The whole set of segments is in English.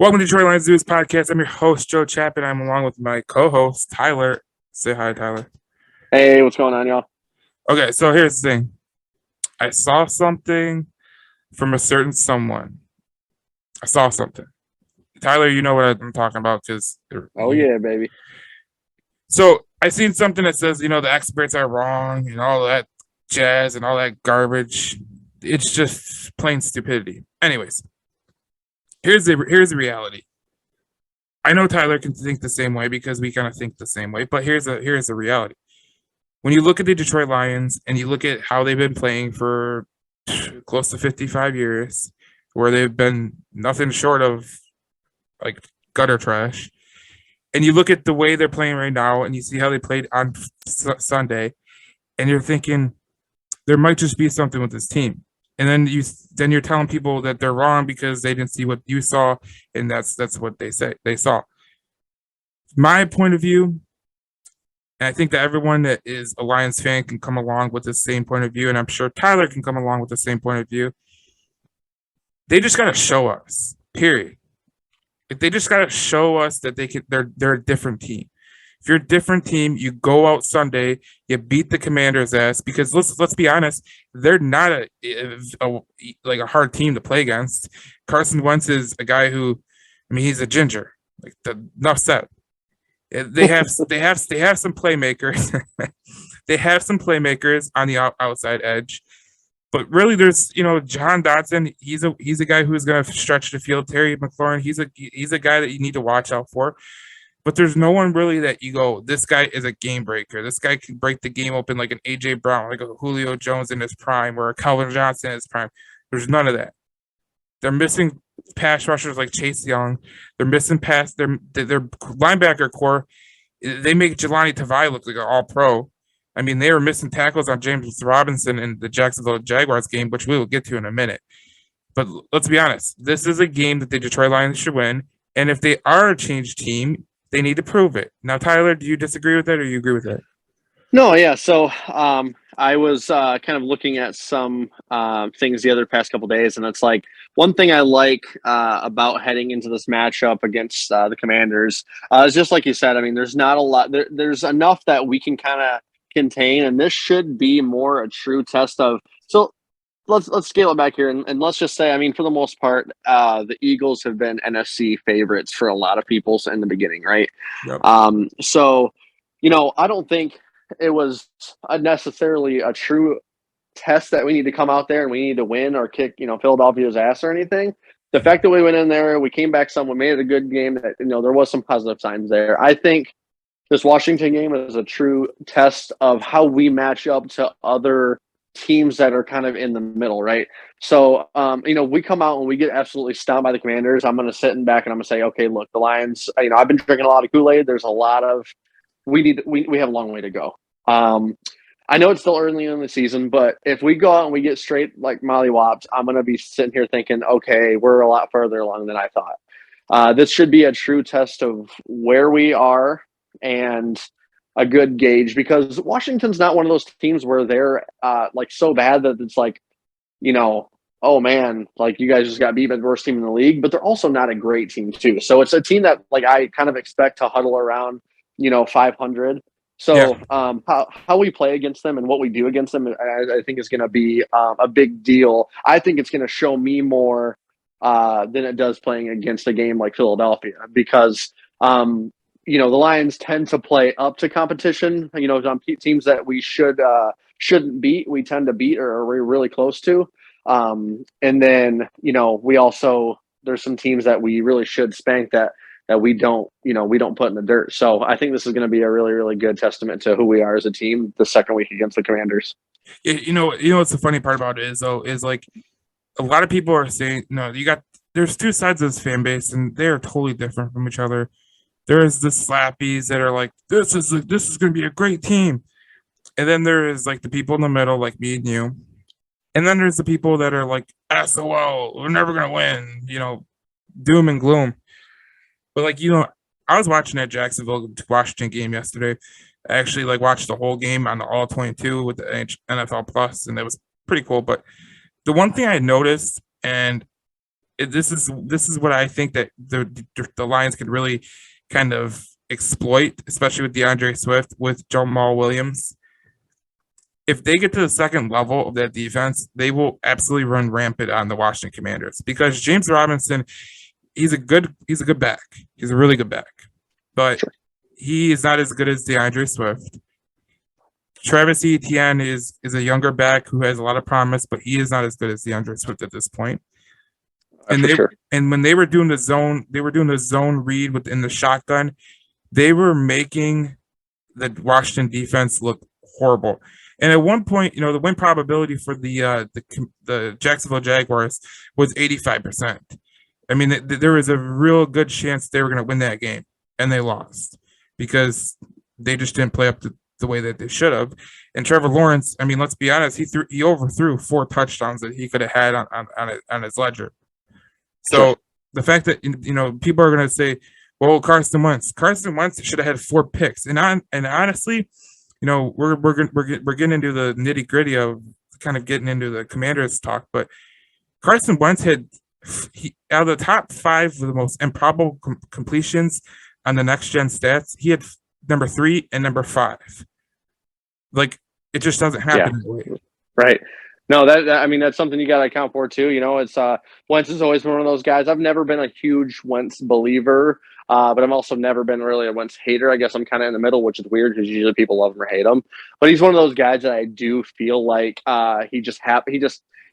Welcome to Detroit Lions News Podcast. I'm your host, Joe Chapin. I'm along with my co-host, Tyler. Say hi, Tyler. Hey, what's going on, y'all? Okay, so here's the thing. I saw something from a certain someone. I saw something. Tyler, you know what I'm talking about because Oh yeah, baby. so I seen something that says, the experts are wrong and all that jazz and all that garbage. It's just plain stupidity. Anyways, here's the reality. I know Tyler can think the same way because we kind of think the same way, but here's the reality. When you look at the Detroit Lions and you look at how they've been playing for close to 55 years, where they've been nothing short of like gutter trash, and you look at the way they're playing right now and you see how they played on Sunday, and you're thinking there might just be something with this team. And then you're telling people that they're wrong because they didn't see what you saw, and that's what they saw. My point of view, and I think that everyone that is a Lions fan can come along with the same point of view, and I'm sure Tyler can come along with the same point of view. They just got to show us, period. They just got to show us that they're a different team. If you're a different team, you go out Sunday, you beat the Commanders' ass because let's be honest, they're not a hard team to play against. Carson Wentz is a guy who, I mean, he's a ginger. Enough said. They have some playmakers. They have some playmakers on the outside edge, but really, there's John Dodson. He's a guy who's going to stretch the field. Terry McLaurin. He's a guy that you need to watch out for. But there's no one really that you go, this guy is a game breaker. This guy can break the game open like an AJ Brown, like a Julio Jones in his prime, or a Calvin Johnson in his prime. There's none of that. They're missing pass rushers like Chase Young. They're missing their linebacker core. They make Jelani Tavai look like an all-pro. I mean, they were missing tackles on James Robinson in the Jacksonville Jaguars game, which we will get to in a minute. But let's be honest. This is a game that the Detroit Lions should win. And if they are a changed team, they need to prove it. Now, Tyler, do you disagree with that or you agree with that? No, yeah. So I was kind of looking at some things the other past couple days, and it's like one thing I like about heading into this matchup against the Commanders is just like you said. I mean, there's not a lot. There's enough that we can kind of contain, and this should be more a true test of. So let's scale it back here, and let's just say, I mean, for the most part, the Eagles have been NFC favorites for a lot of people in the beginning, right? Yep. So I don't think it was necessarily a true test that we need to come out there and we need to win or kick, Philadelphia's ass or anything. The fact that we went in there, we came back some, we made it a good game. That there was some positive signs there. I think this Washington game is a true test of how we match up to other teams that are kind of in the middle, right? So, we come out and we get absolutely stomped by the Commanders. I'm going to sit in back and I'm going to say, okay, look, the Lions. I've been drinking a lot of Kool-Aid. There's a lot of we have a long way to go. I know it's still early in the season, but if we go out and we get straight like mollywops, I'm going to be sitting here thinking, okay, we're a lot further along than I thought. This should be a true test of where we are and a good gauge, because Washington's not one of those teams where they're like so bad that it's like, oh man, like you guys just got beat by the worst team in the league, but they're also not a great team too. So it's a team that like I kind of expect to huddle around 500. So Yeah. how we play against them and what we do against them, I think is going to be a big deal. I think it's going to show me more than it does playing against a game like Philadelphia, because the Lions tend to play up to competition. On teams that we shouldn't beat, we tend to beat or we're really close to. And then we also, there's some teams that we really should spank that we don't put in the dirt. So I think this is going to be a really, really good testament to who we are as a team the second week against the Commanders. What's the funny part about it is like a lot of people are saying, no, there's two sides of this fan base and they're totally different from each other. There is the slappies that are like, this is going to be a great team. And then there is like the people in the middle, like me and you. And then there's the people that are like, SOL, we're never going to win, doom and gloom. But I was watching that Jacksonville Washington game yesterday. I actually watched the whole game on the All 22 with the NFL Plus, and that was pretty cool. But the one thing I noticed, and this is what I think that the Lions could really kind of exploit, especially with DeAndre Swift, with Jamal Williams. If they get to the second level of that defense, they will absolutely run rampant on the Washington Commanders because James Robinson, he's a good back. He's a really good back, but Sure. he is not as good as DeAndre Swift. Travis Etienne is a younger back who has a lot of promise, but he is not as good as DeAndre Swift at this point. And For sure. and when they were doing the zone read within the shotgun, they were making the Washington defense look horrible. And at one point, the win probability for the Jacksonville Jaguars was 85%. I mean, there was a real good chance they were going to win that game, and they lost because they just didn't play up to the way that they should have. And Trevor Lawrence, I mean, let's be honest, he overthrew 4 touchdowns that he could have had on his ledger. So Sure. the fact that people are going to say, well, Carson Wentz should have had 4 picks, and honestly, we're getting into the nitty gritty of kind of getting into the Commanders talk, but Carson Wentz had out of the top 5 of the most improbable completions on the next gen stats, he had number 3 and number 5. Like, it just doesn't happen that way. Right. No, that's something you got to account for too. It's Wentz has always been one of those guys. I've never been a huge Wentz believer, but I've also never been really a Wentz hater. I guess I'm kind of in the middle, which is weird because usually people love him or hate him. But he's one of those guys that I do feel like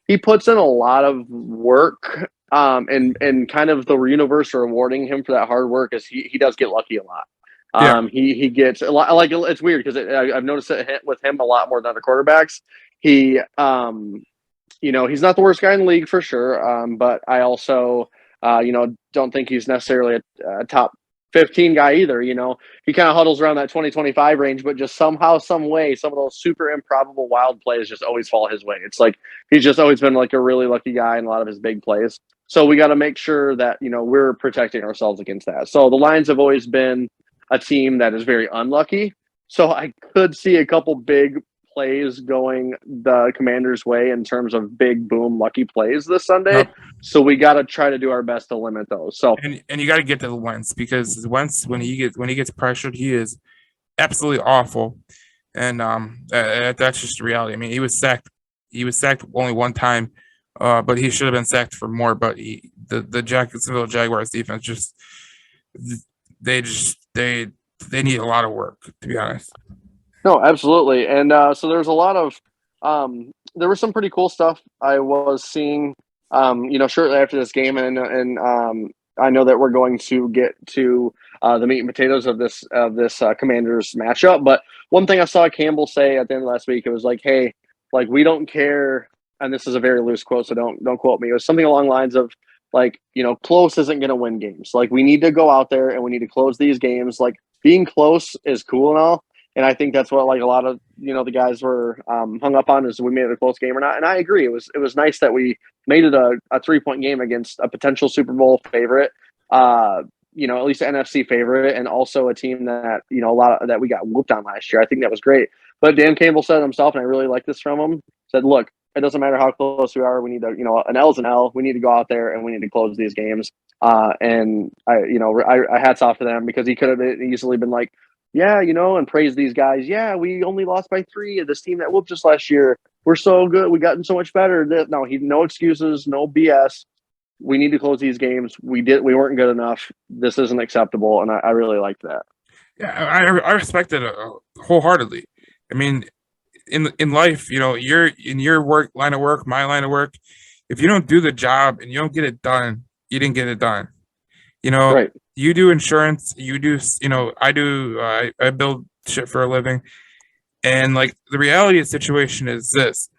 he puts in a lot of work, and kind of the universe rewarding him for that hard work is he does get lucky a lot. Yeah. He gets a lot. Like, it's weird because I've noticed it with him a lot more than other quarterbacks. He, he's not the worst guy in the league for sure. But I also, don't think he's necessarily a top 15 guy either. He kind of huddles around that 20-25 range, but just somehow, some way, some of those super improbable wild plays just always fall his way. It's like he's just always been like a really lucky guy in a lot of his big plays. So we got to make sure that, we're protecting ourselves against that. So the Lions have always been a team that is very unlucky. So I could see a couple big plays going the Commanders' way in terms of big boom lucky plays this Sunday. Yep. So we got to try to do our best to limit those. So and you got to get to the Wentz because Wentz when he gets pressured, he is absolutely awful, and that's just the reality. I mean, he was sacked only one time, but he should have been sacked for more. But the Jacksonville Jaguars defense they need a lot of work, to be honest. No, absolutely. And so there's a lot of there was some pretty cool stuff I was seeing shortly after this game, and I know that we're going to get to the meat and potatoes of this Commanders matchup. But one thing I saw Campbell say at the end of last week, it was like, hey, like, we don't care, and this is a very loose quote, so don't quote me. It was something along the lines of, like, close isn't going to win games. Like, we need to go out there and we need to close these games. Like, being close is cool and all. And I think that's what, like, a lot of, the guys were hung up on, is we made it a close game or not. And I agree. It was nice that we made it a 3-point game against a potential Super Bowl favorite, at least an NFC favorite, and also a team that, a lot of, that we got whooped on last year. I think that was great. But Dan Campbell said himself, and I really like this from him, said, look, it doesn't matter how close we are. We need to, an L is an L. We need to go out there and we need to close these games. And I hats off to them, because he could have easily been like, yeah, and praise these guys. Yeah, we only lost by 3. This team that whooped us last year, we're so good. We gotten so much better. No, no excuses, no BS. We need to close these games. We weren't good enough. This isn't acceptable, and I really liked that. Yeah, I respect it wholeheartedly. I mean, in life, you're in your line of work, my line of work. If you don't do the job and you don't get it done, you didn't get it done. Right. You do insurance, you do, I build shit for a living. And, like, the reality of the situation is this: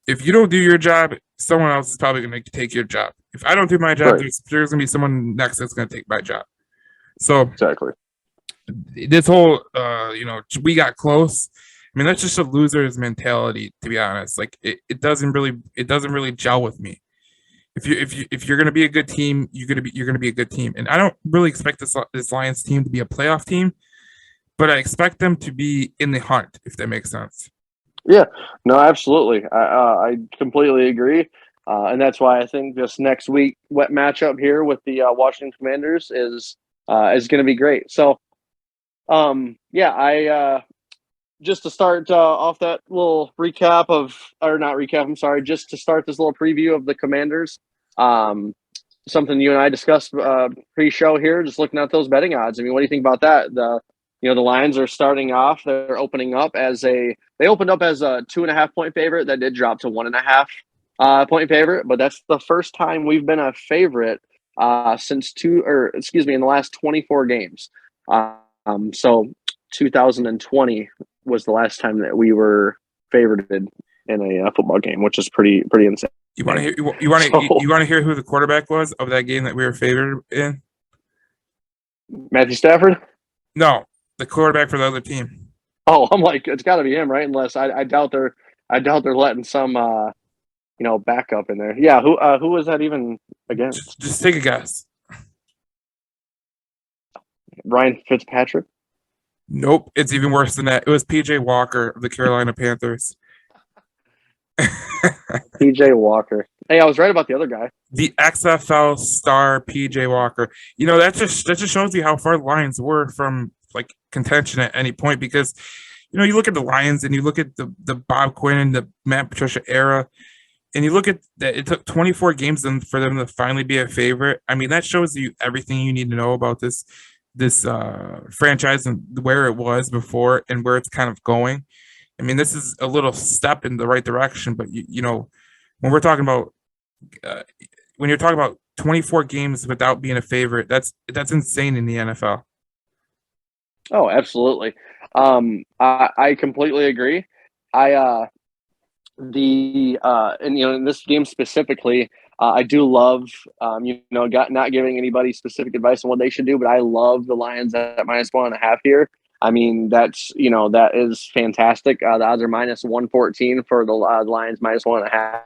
if you don't do your job, someone else is probably going to take your job. If I don't do my job, Right. there's going to be someone next that's going to take my job. So Exactly. this whole, we got close. I mean, that's just a loser's mentality, to be honest. Like, it doesn't really gel with me. If you're gonna be a good team, you're gonna be a good team. And I don't really expect this Lions team to be a playoff team, but I expect them to be in the hunt, if that makes sense. Yeah, no, absolutely. I completely agree. And that's why I think this next week wet matchup here with the Washington Commanders is going to be great. So, I just to start off that little recap not recap, I'm sorry, just to start this little preview of the Commanders. Something you and I discussed pre-show here, just looking at those betting odds. I mean, what do you think about that? The Lions are starting off. They're opening up they opened up as a 2.5 point favorite. That did drop to 1.5 point favorite, but that's the first time we've been a favorite since in the last 24 games. So 2020 was the last time that we were favored in a football game, which is pretty insane. You want to hear? You want to hear who the quarterback was of that game that we were favored in? Matthew Stafford? No, the quarterback for the other team. Oh, I'm like, it's got to be him, right? Unless I doubt they're letting some backup in there. Yeah, who was that even against? Just take a guess. Ryan Fitzpatrick? Nope, it's even worse than that. It was PJ Walker of the Carolina Panthers. PJ Walker. Hey, I was right about the other guy. The XFL star PJ Walker. That just shows you how far the Lions were from like contention at any point, because you look at the Lions and you look at the Bob Quinn and the Matt Patricia era, and you look at that it took 24 games for them to finally be a favorite. I mean, that shows you everything you need to know about this franchise and where it was before and where it's kind of going. I mean, this is a little step in the right direction, but when we're talking about when you're talking about 24 games without being a favorite, that's insane in the NFL. Oh, absolutely. I completely agree. In this game specifically, I do love, not giving anybody specific advice on what they should do, but I love the Lions at -1.5 here. I mean, that is fantastic. The odds are -114 for the Lions, -1.5.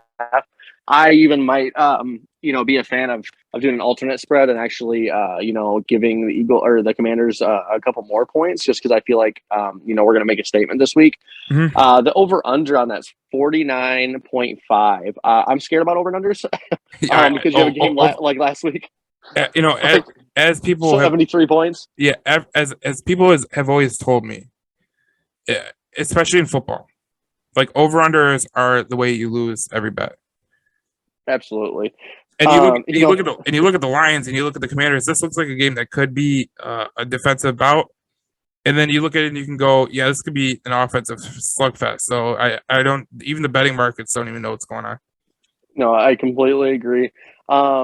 I even might, be a fan of doing an alternate spread and actually, giving the Commanders a couple more points, just because I feel like, we're going to make a statement this week. Mm-hmm. The over/under on that's 49.5. I'm scared about over/unders because you have a game like last week. As people 73 points. Yeah, as people have always told me, especially in football, like over/unders are the way you lose every bet. Absolutely. And you look at the Lions and you look at the Commanders. This looks like a game that could be a defensive bout. And then you look at it and you can go, yeah, this could be an offensive slugfest. So I don't, even the betting markets don't even know what's going on. No, I completely agree. I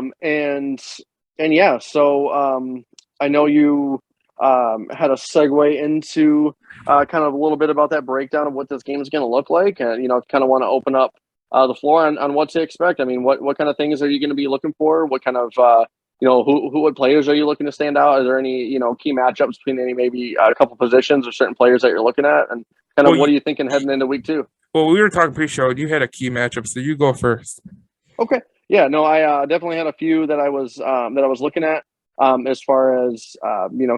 know you had a segue into kind of a little bit about that breakdown of what this game is going to look like, and kind of want to open up the floor on what to expect. I mean, what kind of things are you going to be looking for? What kind of what players are you looking to stand out? Are there any key matchups between maybe a couple positions or certain players that you're looking at, and kind of what are you thinking heading into week 2? Well, we were talking pre-show, and you had a key matchup, so you go first. Okay. Yeah, no, I definitely had a few that I was looking at as far as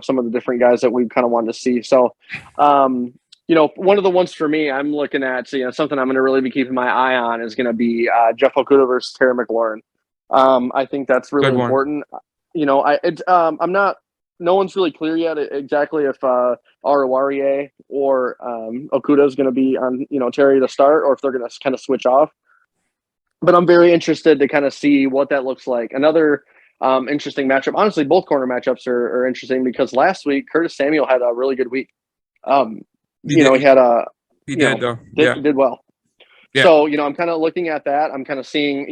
some of the different guys that we kind of wanted to see. So, one of the ones for me, I'm looking at something I'm going to really be keeping my eye on is going to be Jeff Okudah versus Terry McLaurin. I think that's really important. I'm not. No one's really clear yet exactly if Aruarie or Okudah is going to be on Terry to start, or if they're going to kind of switch off. But I'm very interested to kind of see what that looks like. Another interesting matchup. Honestly, both corner matchups are interesting because last week Curtis Samuel had a really good week. He did well. Yeah. So I'm kind of looking at that. I'm kind of seeing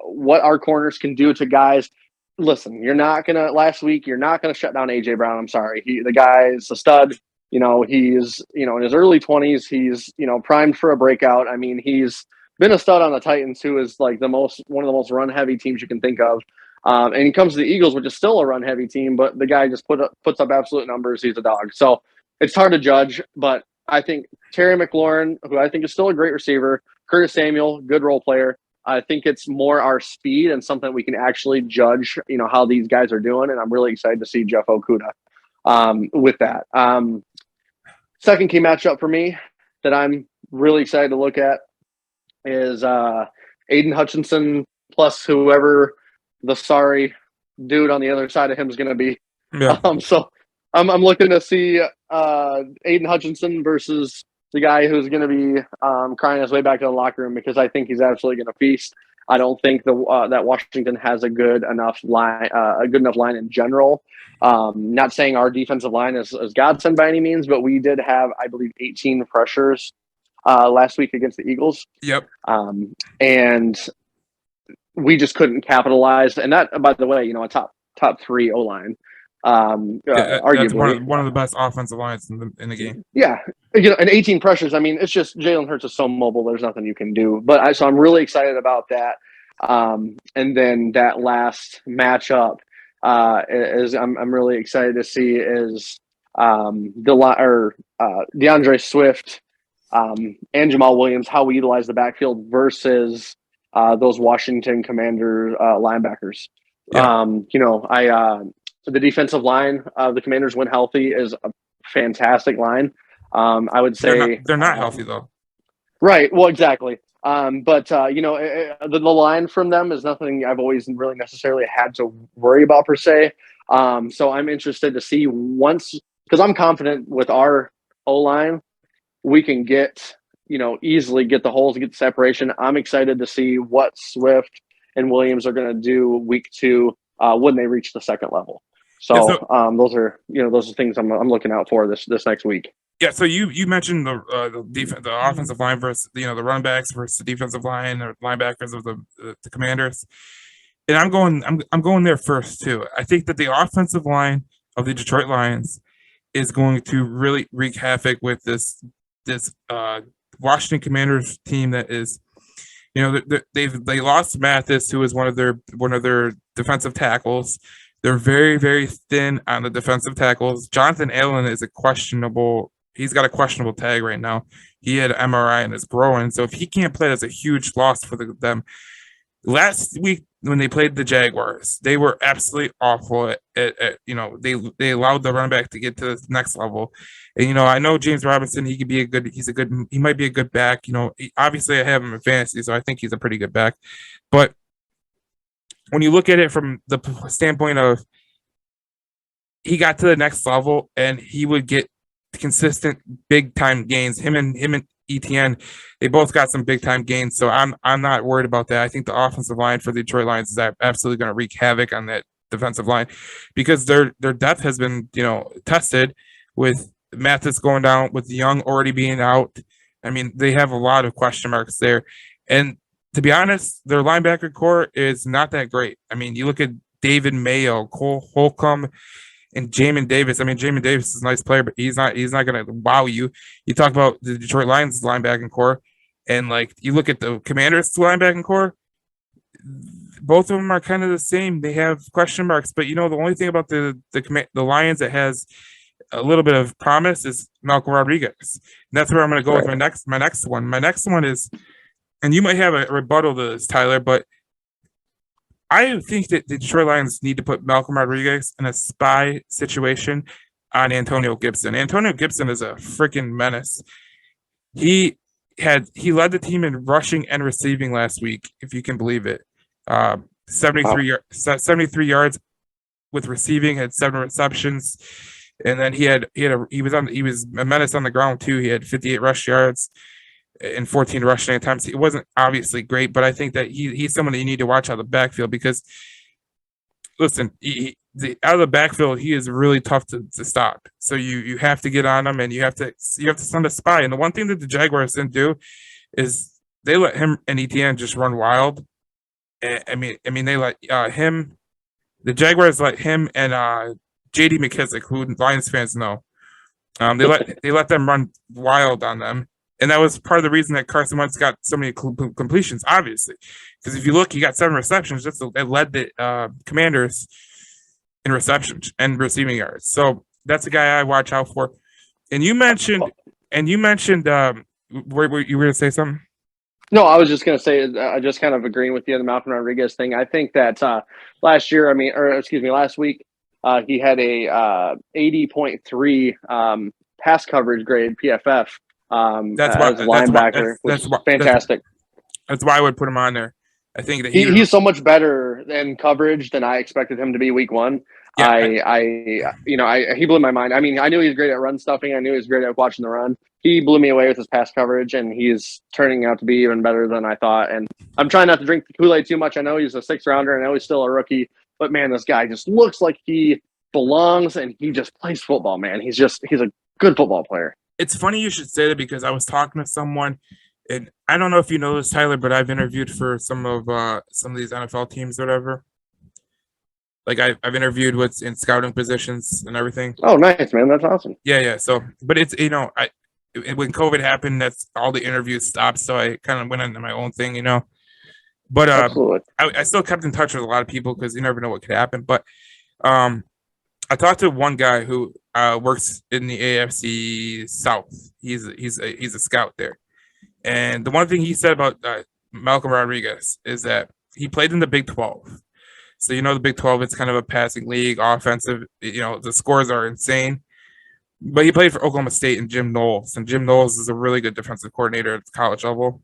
what our corners can do to guys. Listen, last week you're not gonna shut down AJ Brown. I'm sorry, the guy is a stud. He's in his early 20s. He's primed for a breakout. I mean, he's been a stud on the Titans, who is like one of the most run-heavy teams you can think of. And he comes to the Eagles, which is still a run-heavy team, but the guy just puts up absolute numbers. He's a dog. So it's hard to judge, but I think Terry McLaurin, who I think is still a great receiver, Curtis Samuel, good role player. I think it's more our speed and something we can actually judge, how these guys are doing. And I'm really excited to see Jeff Okudah with that. Second key matchup for me that I'm really excited to look at is Aiden Hutchinson plus whoever the sorry dude on the other side of him is going to be. Yeah. So I'm looking to see Aiden Hutchinson versus the guy who's going to be crying his way back to the locker room, because I think he's absolutely going to feast. I don't think that Washington has a good enough line in general. Not saying our defensive line is godsend by any means, but we did have, I believe, 18 pressures last week against the Eagles. Yep. And we just couldn't capitalize. And that, by the way, a top 3 O-line. Arguably that's one of the best offensive lines in the game. Yeah, and 18 pressures. I mean, it's just Jalen Hurts is so mobile. There's nothing you can do. But so I'm really excited about that. And then that last matchup is I'm really excited to see is DeAndre Swift and Jamal Williams, how we utilize the backfield versus those Washington Commanders linebackers. Yeah. The defensive line of the Commanders, when healthy, is a fantastic line. I would say they're not healthy though. Right. Well, exactly. But the line from them is nothing I've always really necessarily had to worry about per se. So I'm interested to see because I'm confident with our O-line, we can easily get the holes, get the separation. I'm excited to see what Swift and Williams are going to do week 2 when they reach the second level. So, those are things I'm looking out for this next week. Yeah, so you mentioned the offensive line versus the run backs versus the defensive line or linebackers of the Commanders, and I'm going there first too. I think that the offensive line of the Detroit Lions is going to really wreak havoc with this Washington Commanders team that is, they lost Mathis, who is one of their defensive tackles. They're very, very thin on the defensive tackles. Jonathan Allen is he's got a questionable tag right now. He had an MRI and is growing. So if he can't play, that's a huge loss for them. Last week when they played the Jaguars, they were absolutely awful they allowed the running back to get to the next level. And I know James Robinson, he might be a good back. Obviously I have him in fantasy, so I think he's a pretty good back. But when you look at it from the standpoint of he got to the next level and he would get consistent big time gains, him and Etienne, they both got some big time gains. So I'm not worried about that. I think the offensive line for the Detroit Lions is absolutely going to wreak havoc on that defensive line, because their depth has been tested with Mathis going down, with Young already being out. I mean, they have a lot of question marks there. And to be honest, their linebacker core is not that great. I mean, you look at David Mayo, Cole Holcomb, and Jamin Davis. I mean, Jamin Davis is a nice player, but he's not going to wow you. You talk about the Detroit Lions linebacking core, and you look at the Commanders linebacking core, both of them are kind of the same. They have question marks, but the only thing about the Lions that has a little bit of promise is Malcolm Rodriguez. And that's where I'm going to go with my next one. My next one is, and you might have a rebuttal to this, Tyler, but I think that the Detroit Lions need to put Malcolm Rodriguez in a spy situation on Antonio Gibson. Antonio Gibson is a freaking menace. He led the team in rushing and receiving last week, if you can believe it. 73 yards with receiving, had 7 receptions, and then he was a menace on the ground too. He had 58 rush yards and 14 rushing attempts. It wasn't obviously great, but I think that he's someone that you need to watch out of the backfield, because listen, out of the backfield, he is really tough to stop. So you have to get on him, and you have to send a spy. And the one thing that the Jaguars didn't do is they let him and Etienne just run wild. I mean they let him. The Jaguars let him and J.D. McKissick, who Lions fans know, they let them run wild on them. And that was part of the reason that Carson Wentz got so many completions, obviously. Because if you look, he got 7 receptions. It led the Commanders in receptions and receiving yards. So that's a guy I watch out for. And you mentioned, were you going to say something? No, I was just going to say, just kind of agreeing with you on the Malcolm Rodriguez thing. I think that last week, he had a 80.3 pass coverage grade PFF. That's why, as a linebacker, which is fantastic. That's why I would put him on there. I think that he's so much better in coverage than I expected him to be week one. yeah, He blew my mind. I mean, I knew he was great at run stuffing. I knew he was great at watching the run. He blew me away with his pass coverage, and he's turning out to be even better than I thought. And I'm trying not to drink the Kool-Aid too much. I know he's a 6th rounder. I know he's still a rookie, but man, this guy just looks like he belongs, and he just plays football, man. He's a good football player. it's funny you should say that because I was talking to someone, and I don't know if you know this, Tyler, but I've interviewed for some of these NFL teams or whatever. Like I've interviewed what's in scouting positions and everything. Oh, nice, man. That's awesome. Yeah. So, but it's when COVID happened, that's all the interviews stopped. So I kind of went into my own thing. But Absolutely. I still kept in touch with a lot of people because you never know what could happen. But I talked to one guy who works in the AFC South. He's a scout there, and the one thing he said about Malcolm Rodriguez is that he played in the Big 12. So the Big 12, it's kind of a passing league, offensive. The scores are insane. But he played for Oklahoma State and Jim Knowles, and Jim Knowles is a really good defensive coordinator at the college level.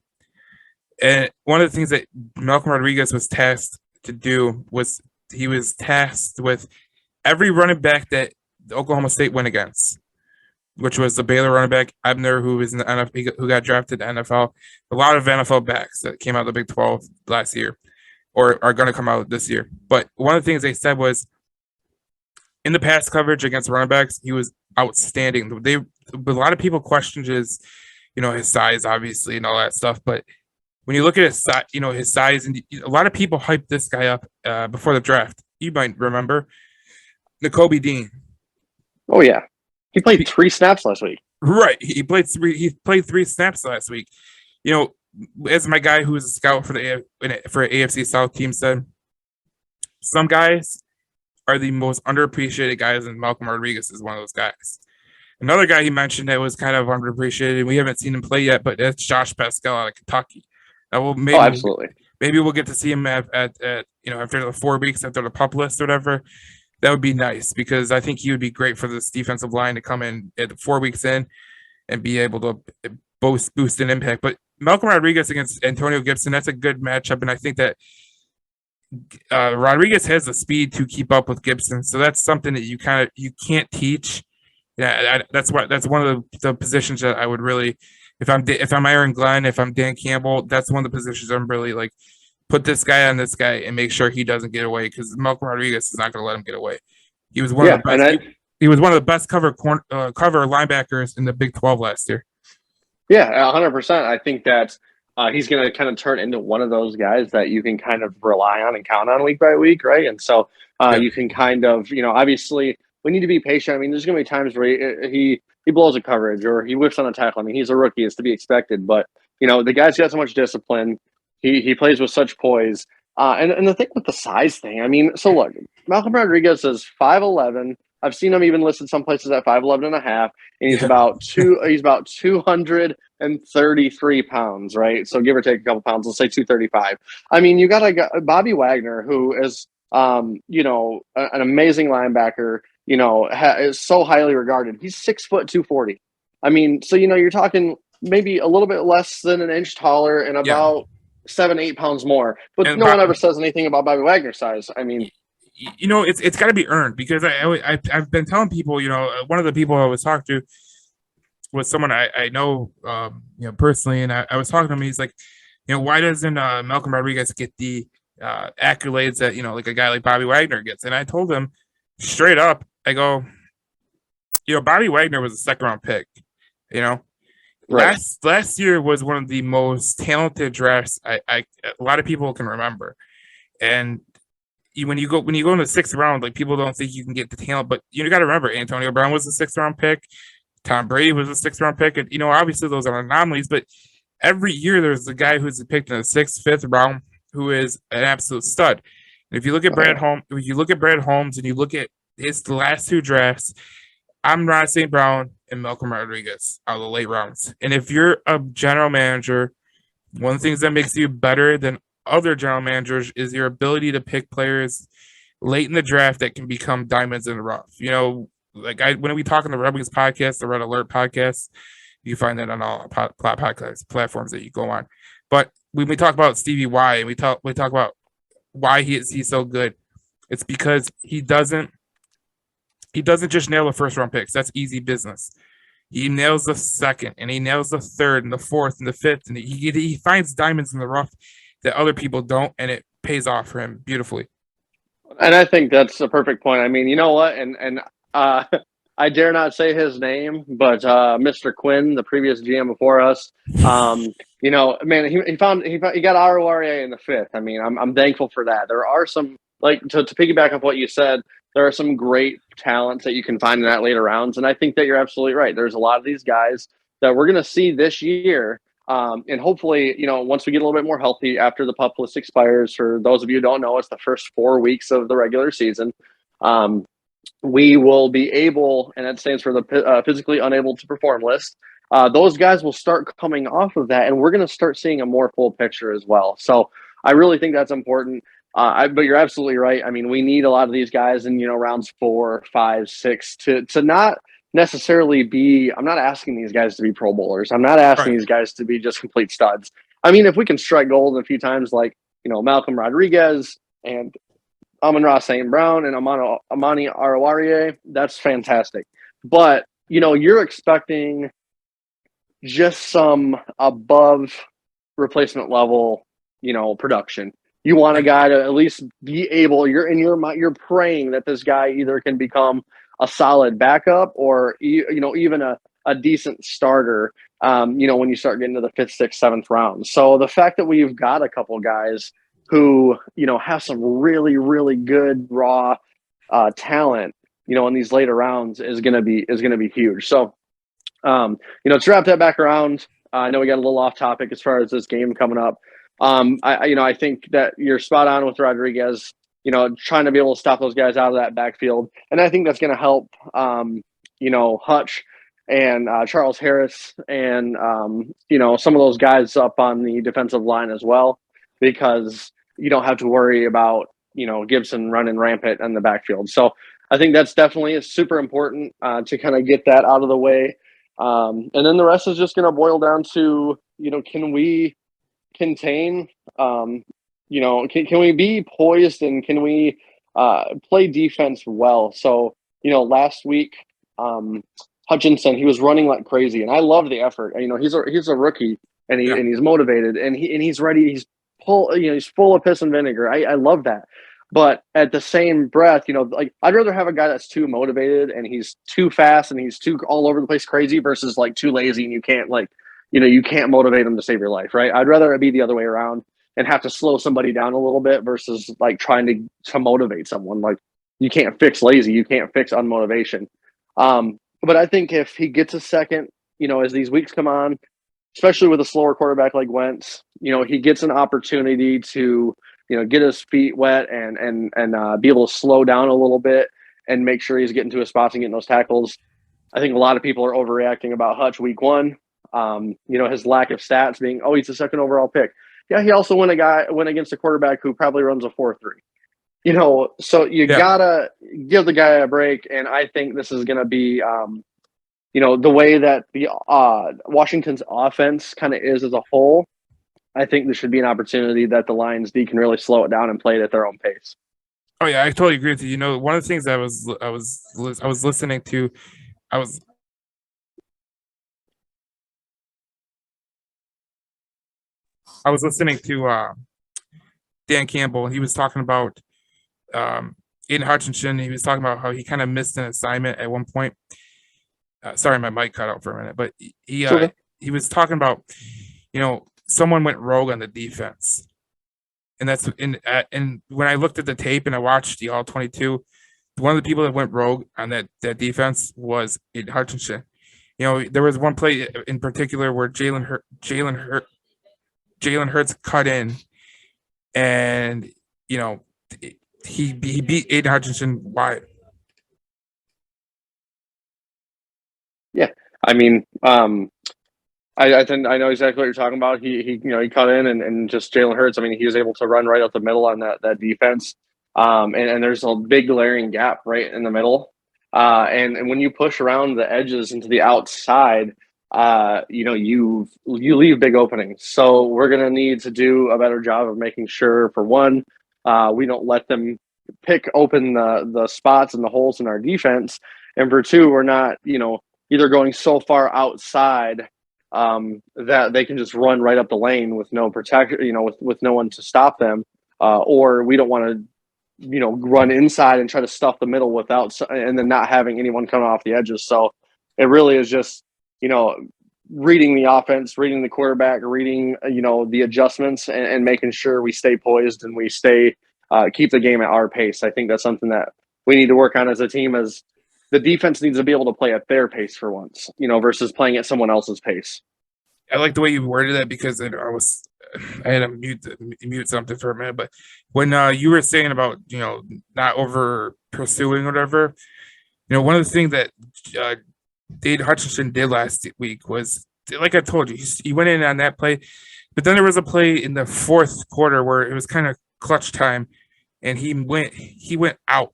And one of the things that Malcolm Rodriguez was tasked to do was he was tasked with every running back that Oklahoma State went against, which was the Baylor running back Ebner, who was in the NFL, who got drafted to the NFL. A lot of NFL backs that came out of the Big 12 last year, or are going to come out this year. But one of the things they said was in the pass coverage against running backs, he was outstanding. A lot of people questioned his size, obviously, and all that stuff. But when you look at his size, and a lot of people hyped this guy up before the draft. You might remember Nakobe Dean. Oh yeah, he played 3 snaps last week. Right, he played 3 snaps last week. As my guy who is a scout for an AFC South team said, some guys are the most underappreciated guys, and Malcolm Rodriguez is one of those guys. Another guy he mentioned that was kind of underappreciated, and we haven't seen him play yet, but that's Josh Pascal out of Kentucky. Absolutely. Maybe we'll get to see him at after the 4 weeks after the pup list or whatever. That would be nice because I think he would be great for this defensive line to come in at 4 weeks in and be able to boost an impact. But Malcolm Rodriguez against Antonio Gibson, that's a good matchup, and I think that Rodriguez has the speed to keep up with Gibson, so that's something that you can't teach. Yeah, that's one of the positions that I would really, if I'm Aaron Glenn, if I'm Dan Campbell, that's one of the positions I'm really like, put this guy on this guy and make sure he doesn't get away because Malcolm Rodriguez is not going to let him get away. He was one of the best. He was one of the best cover linebackers in the Big 12 last year. Yeah, 100%. I think that he's going to kind of turn into one of those guys that you can kind of rely on and count on week by week, right? And so you can kind of, obviously we need to be patient. I mean, there's going to be times where he blows a coverage or he whips on a tackle. I mean, he's a rookie; it's to be expected. But the guy's got so much discipline. He plays with such poise. And the thing with the size thing, I mean, so look, Malcolm Rodriguez is 5'11". I've seen him even listed some places at 5'11 and a half, and he's about 233 pounds, right? So give or take a couple pounds, let's say 235. I mean, you got Bobby Wagner, who is an amazing linebacker, is so highly regarded. He's 6 foot 240. I mean, so you're talking maybe a little bit less than an inch taller and about 7-8 pounds more. But no one ever says anything about Bobby Wagner's size. I mean, it's got to be earned because I've been telling people, one of the people I was talking to was someone I know, personally, and I was talking to him. He's like, why doesn't Malcolm Rodriguez get the accolades that like a guy like Bobby Wagner gets? And I told him straight up, I go, Bobby Wagner was a 2nd round pick. Right. Last year was one of the most talented drafts a lot of people can remember, and when you go in the 6th round, like people don't think you can get the talent, but you got to remember Antonio Brown was a 6th round pick, Tom Brady was a 6th round pick, and obviously those are anomalies, but every year there's a guy who's picked in the 6th, 5th round who is an absolute stud. And if you look at Brad Holmes, and you look at his last 2 drafts, Amon-Ra St. Brown and Malcolm Rodriguez out of the late rounds. And if you're a general manager, one of the things that makes you better than other general managers is your ability to pick players late in the draft that can become diamonds in the rough. When we talk on the Red Wings podcast, the Red Alert podcast, you find that on all podcast platforms that you go on. But when we talk about Stevie Y and we talk about why he's so good, it's because he doesn't just nail the first round picks. That's easy business. He nails the second, and he nails the third, and the fourth, and the fifth, and he finds diamonds in the rough that other people don't, and it pays off for him beautifully. And I think that's a perfect point. I mean, you know what? And uh, I dare not say his name, but Mr. Quinn, the previous GM before us, man, he got RORA in the fifth. I mean, I'm thankful for that. There are some to piggyback off what you said. There are some great talents that you can find in that later rounds, and I think that you're absolutely right. There's a lot of these guys that we're going to see this year. And hopefully, once we get a little bit more healthy after the pup list expires, for those of you who don't know, it's the first 4 weeks of the regular season. We will be able, and that stands for the physically unable to perform list. Those guys will start coming off of that, and we're going to start seeing a more full picture as well. So I really think that's important. But you're absolutely right. I mean, we need a lot of these guys in rounds 4, 5, 6 to not necessarily be. I'm not asking these guys to be Pro Bowlers. I'm not asking Right. these guys to be just complete studs. I mean, if we can strike gold a few times, like Malcolm Rodriguez and Amon-Ra St. Brown and Amani Arawarie, that's fantastic. But you're expecting just some above replacement level, production. You want a guy to at least be able. You're in your mind. You're praying that this guy either can become a solid backup or even a decent starter. When you start getting to the 5th, 6th, 7th round. So the fact that we've got a couple guys who have some really, really good raw talent, in these later rounds is going to be huge. So, to wrap that back around, I know we got a little off topic as far as this game coming up. I think that you're spot on with Rodriguez. Trying to be able to stop those guys out of that backfield, and I think that's going to help. Hutch and Charles Harris, and some of those guys up on the defensive line as well, because you don't have to worry about Gibson running rampant in the backfield. So I think that's definitely super important to kind of get that out of the way. And then the rest is just going to boil down to, can we contain, can we be poised, and can we play defense well? So, last week, Hutchinson, he was running like crazy, and I loved the effort. He's a rookie, and Yeah. he's motivated, and he's ready. He's full of piss and vinegar. I love that. But at the same breath, I'd rather have a guy that's too motivated and he's too fast and he's too all over the place crazy versus like too lazy and you can't you can't motivate him to save your life, right? I'd rather it be the other way around and have to slow somebody down a little bit versus like trying to motivate someone. Like, you can't fix lazy, you can't fix unmotivation. But I think if he gets a second, as these weeks come on, especially with a slower quarterback like Wentz, he gets an opportunity to get his feet wet and be able to slow down a little bit and make sure he's getting to his spots and getting those tackles. I think a lot of people are overreacting about Hutch week 1. His lack of stats being, he's the second overall pick. Yeah, he also went against a quarterback who probably runs a 4.3. So you Yeah. gotta give the guy a break, and I think this is gonna be the way that the Washington's offense kind of is as a whole. I think there should be an opportunity that the Lions D can really slow it down and play it at their own pace. Oh yeah, I totally agree with you. One of the things I was listening to, I was listening to Dan Campbell, and he was talking about Aiden Hutchinson. He was talking about how he kind of missed an assignment at one point. Sorry, my mic cut out for a minute, but Okay. he was talking about someone went rogue on the defense, and that's and when I looked at the tape and I watched the all 22, one of the people that went rogue on that defense was Aiden Hutchinson. There was one play in particular where Jalen Hurts cut in, and he beat Aiden Hutchinson wide. Yeah, I mean, I think I know exactly what you're talking about. He cut in and just Jalen Hurts. I mean, he was able to run right up the middle on that defense. And there's a big glaring gap right in the middle. And when you push around the edges into the outside, you leave big openings. So we're going to need to do a better job of making sure, for one, we don't let them pick open the spots and the holes in our defense, and for two, we're not either going so far outside that they can just run right up the lane with no protection, with no one to stop them, or we don't want to run inside and try to stuff the middle without, and then not having anyone coming off the edges. So it really is just, reading the offense, reading the quarterback, reading, the adjustments, and making sure we stay poised and we keep the game at our pace. I think that's something that we need to work on as a team, as the defense needs to be able to play at their pace for once, versus playing at someone else's pace. I like the way you worded that, because I had to mute something for a minute. But when you were saying about not over pursuing whatever, one of the things that Dade Hutchinson did last week was, like I told you, he went in on that play, but then there was a play in the fourth quarter where it was kind of clutch time, and he went out,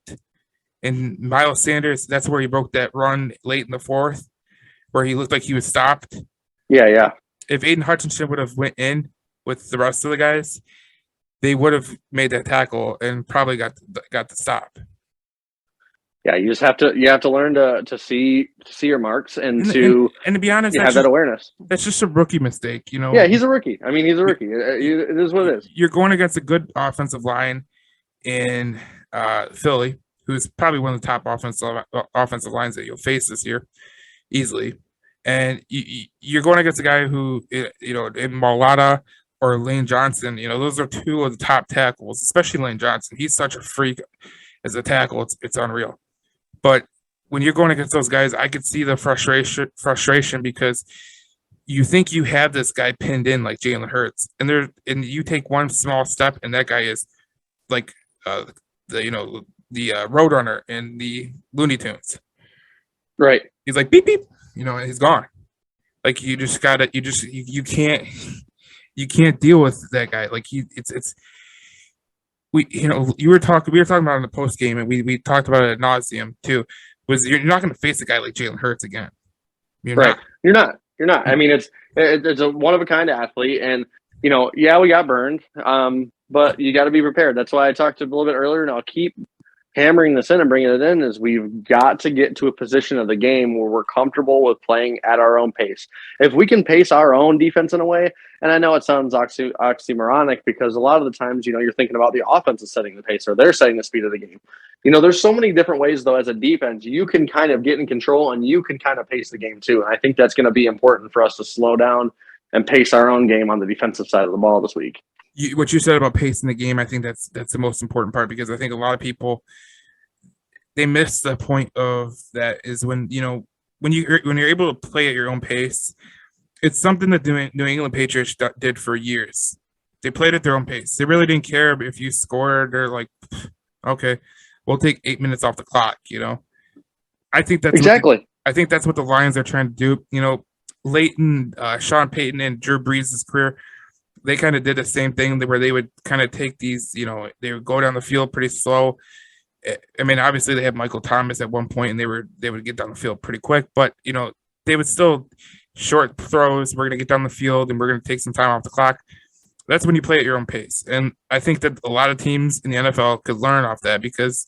and Miles Sanders, that's where he broke that run late in the fourth, where he looked like he was stopped. Yeah. If Aiden Hutchinson would have went in with the rest of the guys, they would have made that tackle and probably got the stop. Yeah, you just have to learn to see your marks and to be honest, have that awareness. That's just a rookie mistake, Yeah, he's a rookie. I mean, he's a rookie. It is what it is. You're going against a good offensive line in Philly, who's probably one of the top offensive lines that you'll face this year, easily. And you're going against a guy who, in Mailata or Lane Johnson, those are two of the top tackles, especially Lane Johnson. He's such a freak as a tackle. It's unreal. But when you're going against those guys, I could see the frustration, because you think you have this guy pinned in like Jalen Hurts, and you take one small step, and that guy is like the Roadrunner in the Looney Tunes. Right. He's like beep beep, and he's gone. Like you can't deal with that guy. Like we were talking about in the post game, and we talked about it ad nauseum too. Was you're not going to face a guy like Jalen Hurts again? You're not. I mean, it's a one of a kind athlete, and we got burned, but you got to be prepared. That's why I talked a little bit earlier, and I'll keep hammering this in and bringing it in, is we've got to get to a position of the game where we're comfortable with playing at our own pace. If we can pace our own defense in a way, and I know it sounds oxymoronic, because a lot of the times, you're thinking about the offense is setting the pace, or they're setting the speed of the game. There's so many different ways, though, as a defense, you can kind of get in control and you can kind of pace the game too. And I think that's going to be important for us to slow down and pace our own game on the defensive side of the ball this week. What you said about pacing the game, I think that's the most important part, because I think a lot of people, they miss the point of that, is when you're able to play at your own pace. It's something that the New England Patriots did for years. They played at their own pace. They really didn't care if you scored. They're like, okay, we'll take 8 minutes off the clock. I think that's exactly. I think that's what the Lions are trying to do. Late in Sean Payton and Drew Brees' career, they kind of did the same thing, where they would kind of take these, they would go down the field pretty slow. I mean, obviously they had Michael Thomas at one point, and they would get down the field pretty quick, but they would still short throws. We're going to get down the field and we're going to take some time off the clock. That's when you play at your own pace. And I think that a lot of teams in the NFL could learn off that, because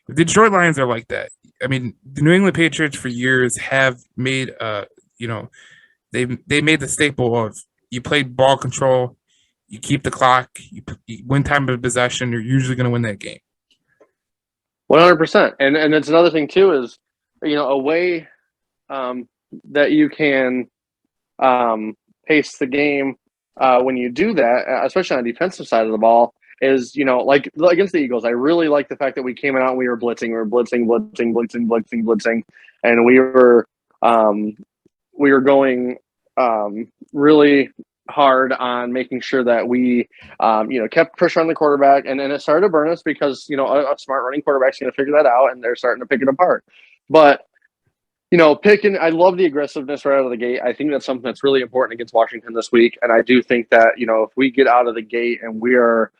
the Detroit Lions are like that. I mean, the New England Patriots for years have made they made the staple of, you play ball control, you keep the clock, you win time of possession, you're usually going to win that game. 100%. And it's another thing too, is, a way that you can pace the game when you do that, especially on the defensive side of the ball, is, like against the Eagles, I really like the fact that we came out and we were blitzing, and we were going really hard on making sure that we, kept pressure on the quarterback, and then it started to burn us, because, a smart running quarterback's going to figure that out, and they're starting to pick it apart. But, I love the aggressiveness right out of the gate. I think that's something that's really important against Washington this week. And I do think that, if we get out of the gate and we are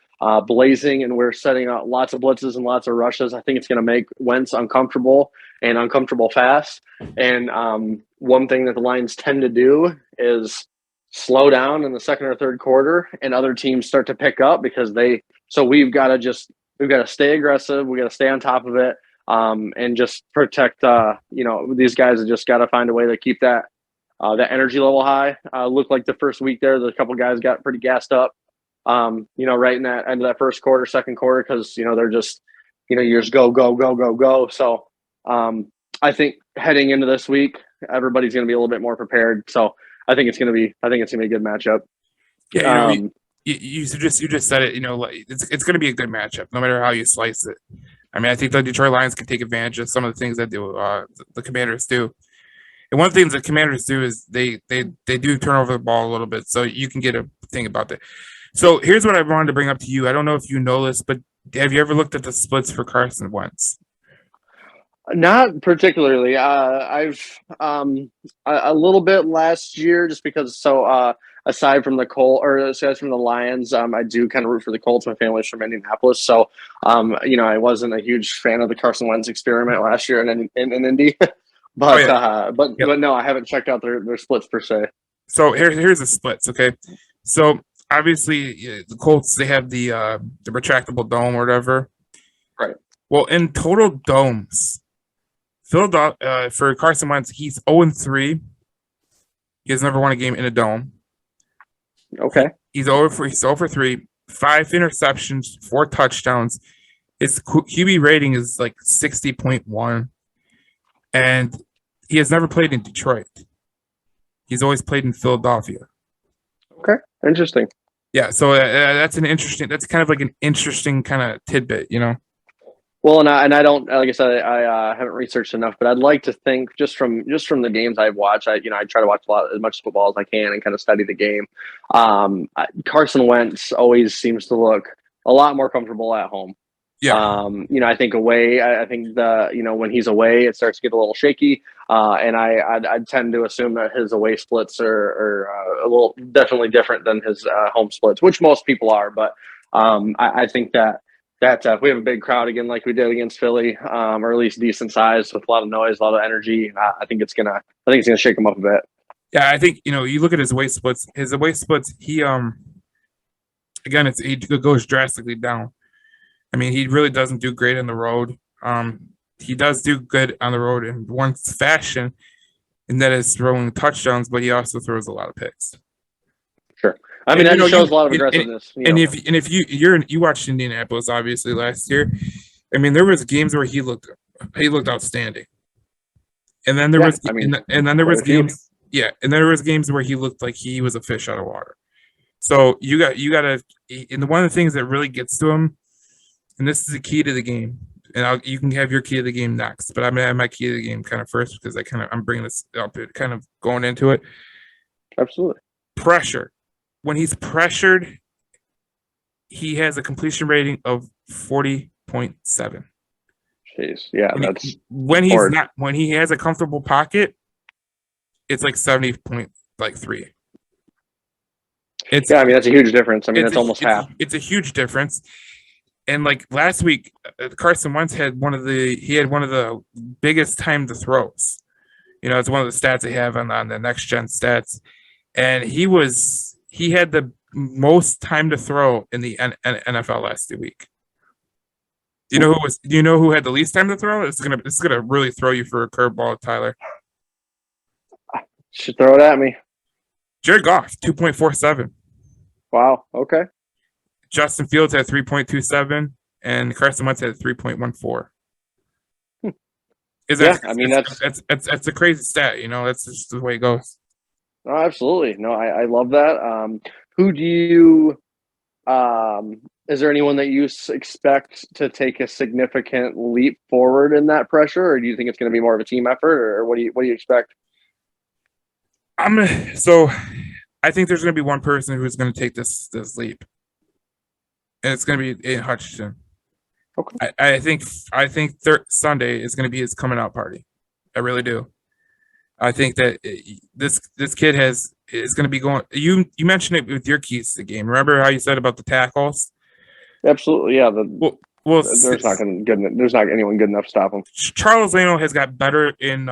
blazing and we're setting out lots of blitzes and lots of rushes, I think it's going to make Wentz uncomfortable fast. And one thing that the Lions tend to do is slow down in the second or third quarter, and other teams start to pick up because we've got to stay aggressive. We got to stay on top of it, and just protect. These guys have just got to find a way to keep that energy level high. Looked like the first week there, a couple guys got pretty gassed up. Right in that end of that first quarter, second quarter, because they're just, you just go, go, go, go, go. So I think heading into this week, everybody's going to be a little bit more prepared. So I think it's going to be a good matchup. Yeah, you just said it. It's going to be a good matchup, no matter how you slice it. I mean, I think the Detroit Lions can take advantage of some of the things that the Commanders do. And one of the things the Commanders do is they do turn over the ball a little bit, so you can get a thing about that. So here's what I wanted to bring up to you. I don't know if you know this, but have you ever looked at the splits for Carson Wentz? Not particularly. I've a little bit last year, just because. Aside from the Lions, I do kind of root for the Colts. My family's from Indianapolis, so I wasn't a huge fan of the Carson Wentz experiment last year in Indy. But no, I haven't checked out their splits per se. So here's the splits. Okay, so obviously the Colts, they have the retractable dome or whatever. Right. Well, in total domes, Philadelphia for Carson Wentz, he's 0-3. He has never won a game in a dome. Okay. He's over 3, 5 interceptions, 4 touchdowns. His QB rating is like 60.1, and he has never played in Detroit. He's always played in Philadelphia. Okay, interesting. Yeah, so that's kind of like an interesting kind of tidbit, Well, and I don't, like I said, I haven't researched enough, but I'd like to think just from the games I've watched, I try to watch as much football as I can and kind of study the game. Carson Wentz always seems to look a lot more comfortable at home. Yeah. I think away, I think when he's away, it starts to get a little shaky. And I tend to assume that his away splits are a little definitely different than his home splits, which most people are. But I think that if we have a big crowd again, like we did against Philly, or at least decent size with a lot of noise, a lot of energy, I think it's gonna shake him up a bit. Yeah, I think you look at his away splits. His away splits, he again, he goes drastically down. I mean, he really doesn't do great on the road. He does do good on the road in one fashion, and that is throwing touchdowns, but he also throws a lot of picks. Sure. I mean, that shows a lot of aggressiveness. If you watched Indianapolis obviously last year, I mean, there was games where he looked outstanding, and then there was games, and there was games where he looked like he was a fish out of water. So you got to, and one of the things that really gets to him, and this is the key to the game, and you can have your key to the game next, but I'm gonna have my key to the game kind of first because I'm bringing this up, kind of going into it. Absolutely. Pressure. When he's pressured, he has a completion rating of 40.7. Jeez, yeah, that's when he's not. When he has a comfortable pocket, it's like 70.3. I mean, that's a huge difference. I mean, that's almost half. It's a huge difference. And like last week, Carson Wentz had one of the biggest time to throws. It's one of the stats they have on the next gen stats, and he had the most time to throw in the NFL last week. Do you know who had the least time to throw? It's gonna really throw you for a curveball, Tyler. Should throw it at me. Jared Goff, 2.47. Wow. Okay. Justin Fields had 3.27, and Carson Wentz had 3.14. That's a crazy stat. That's just the way it goes. Oh, absolutely. No, I love that. Who do you? Is there anyone that you expect to take a significant leap forward in that pressure, or do you think it's going to be more of a team effort, or what do you expect? So I think there's going to be one person who's going to take this leap, and it's going to be Aiden Hutchinson. Okay. I think Sunday is going to be his coming out party. I really do. I think that this kid is going to be going. You mentioned it with your keys to the game. Remember how you said about the tackles? Absolutely, yeah. There's not anyone good enough to stop him. Charles Leno has got better in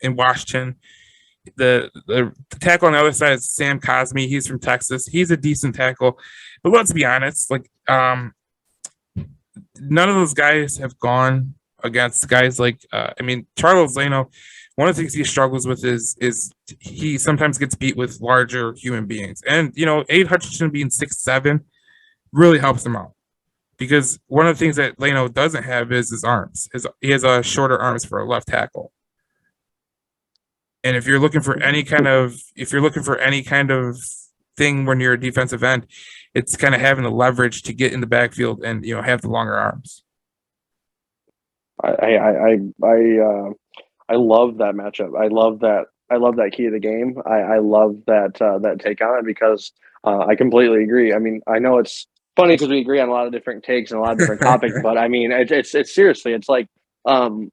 Washington. The tackle on the other side is Sam Cosmi. He's from Texas. He's a decent tackle, but let's be honest, like none of those guys have gone against guys like Charles Leno. One of the things he struggles with is he sometimes gets beat with larger human beings, and Abe Hutchinson being 6'7" really helps him out because one of the things that Leno doesn't have is his arms. He has shorter arms for a left tackle. And if you're looking for any kind of thing when you're a defensive end, it's kind of having the leverage to get in the backfield and have the longer arms. I love that matchup. I love that key of the game. I love that take on it because I completely agree. I mean, I know it's funny because we agree on a lot of different takes and a lot of different topics, but I mean, it's seriously, it's like, how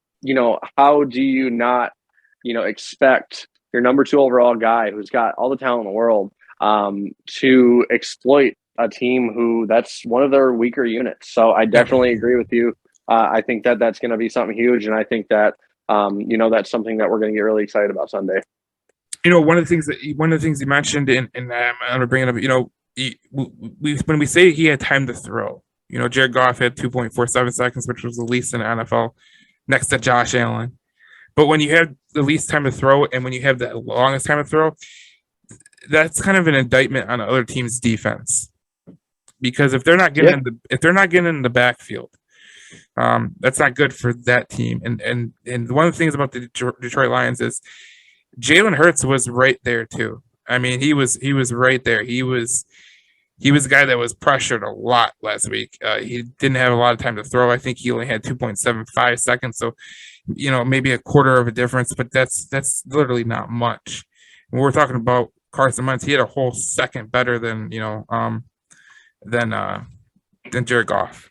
do you not, expect your number 2 overall guy who's got all the talent in the world to exploit a team who that's one of their weaker units. So I definitely agree with you. I think that's going to be something huge. And I think that, that's something that we're going to get really excited about Sunday. One of the things you mentioned, and I'm going to bring it up, when we say he had time to throw, Jared Goff had 2.47 seconds, which was the least in the NFL next to Josh Allen. But when you have the least time to throw and when you have the longest time to throw, that's kind of an indictment on the other team's defense. Because if they're not getting in the backfield, that's not good for that team. And one of the things about the Detroit Lions is Jalen Hurts was right there too. I mean, he was right there. He was a guy that was pressured a lot last week. He didn't have a lot of time to throw. I think he only had 2.75 seconds. So, maybe a quarter of a difference, but that's literally not much. When we're talking about Carson Wentz, he had a whole second better than Jared Goff.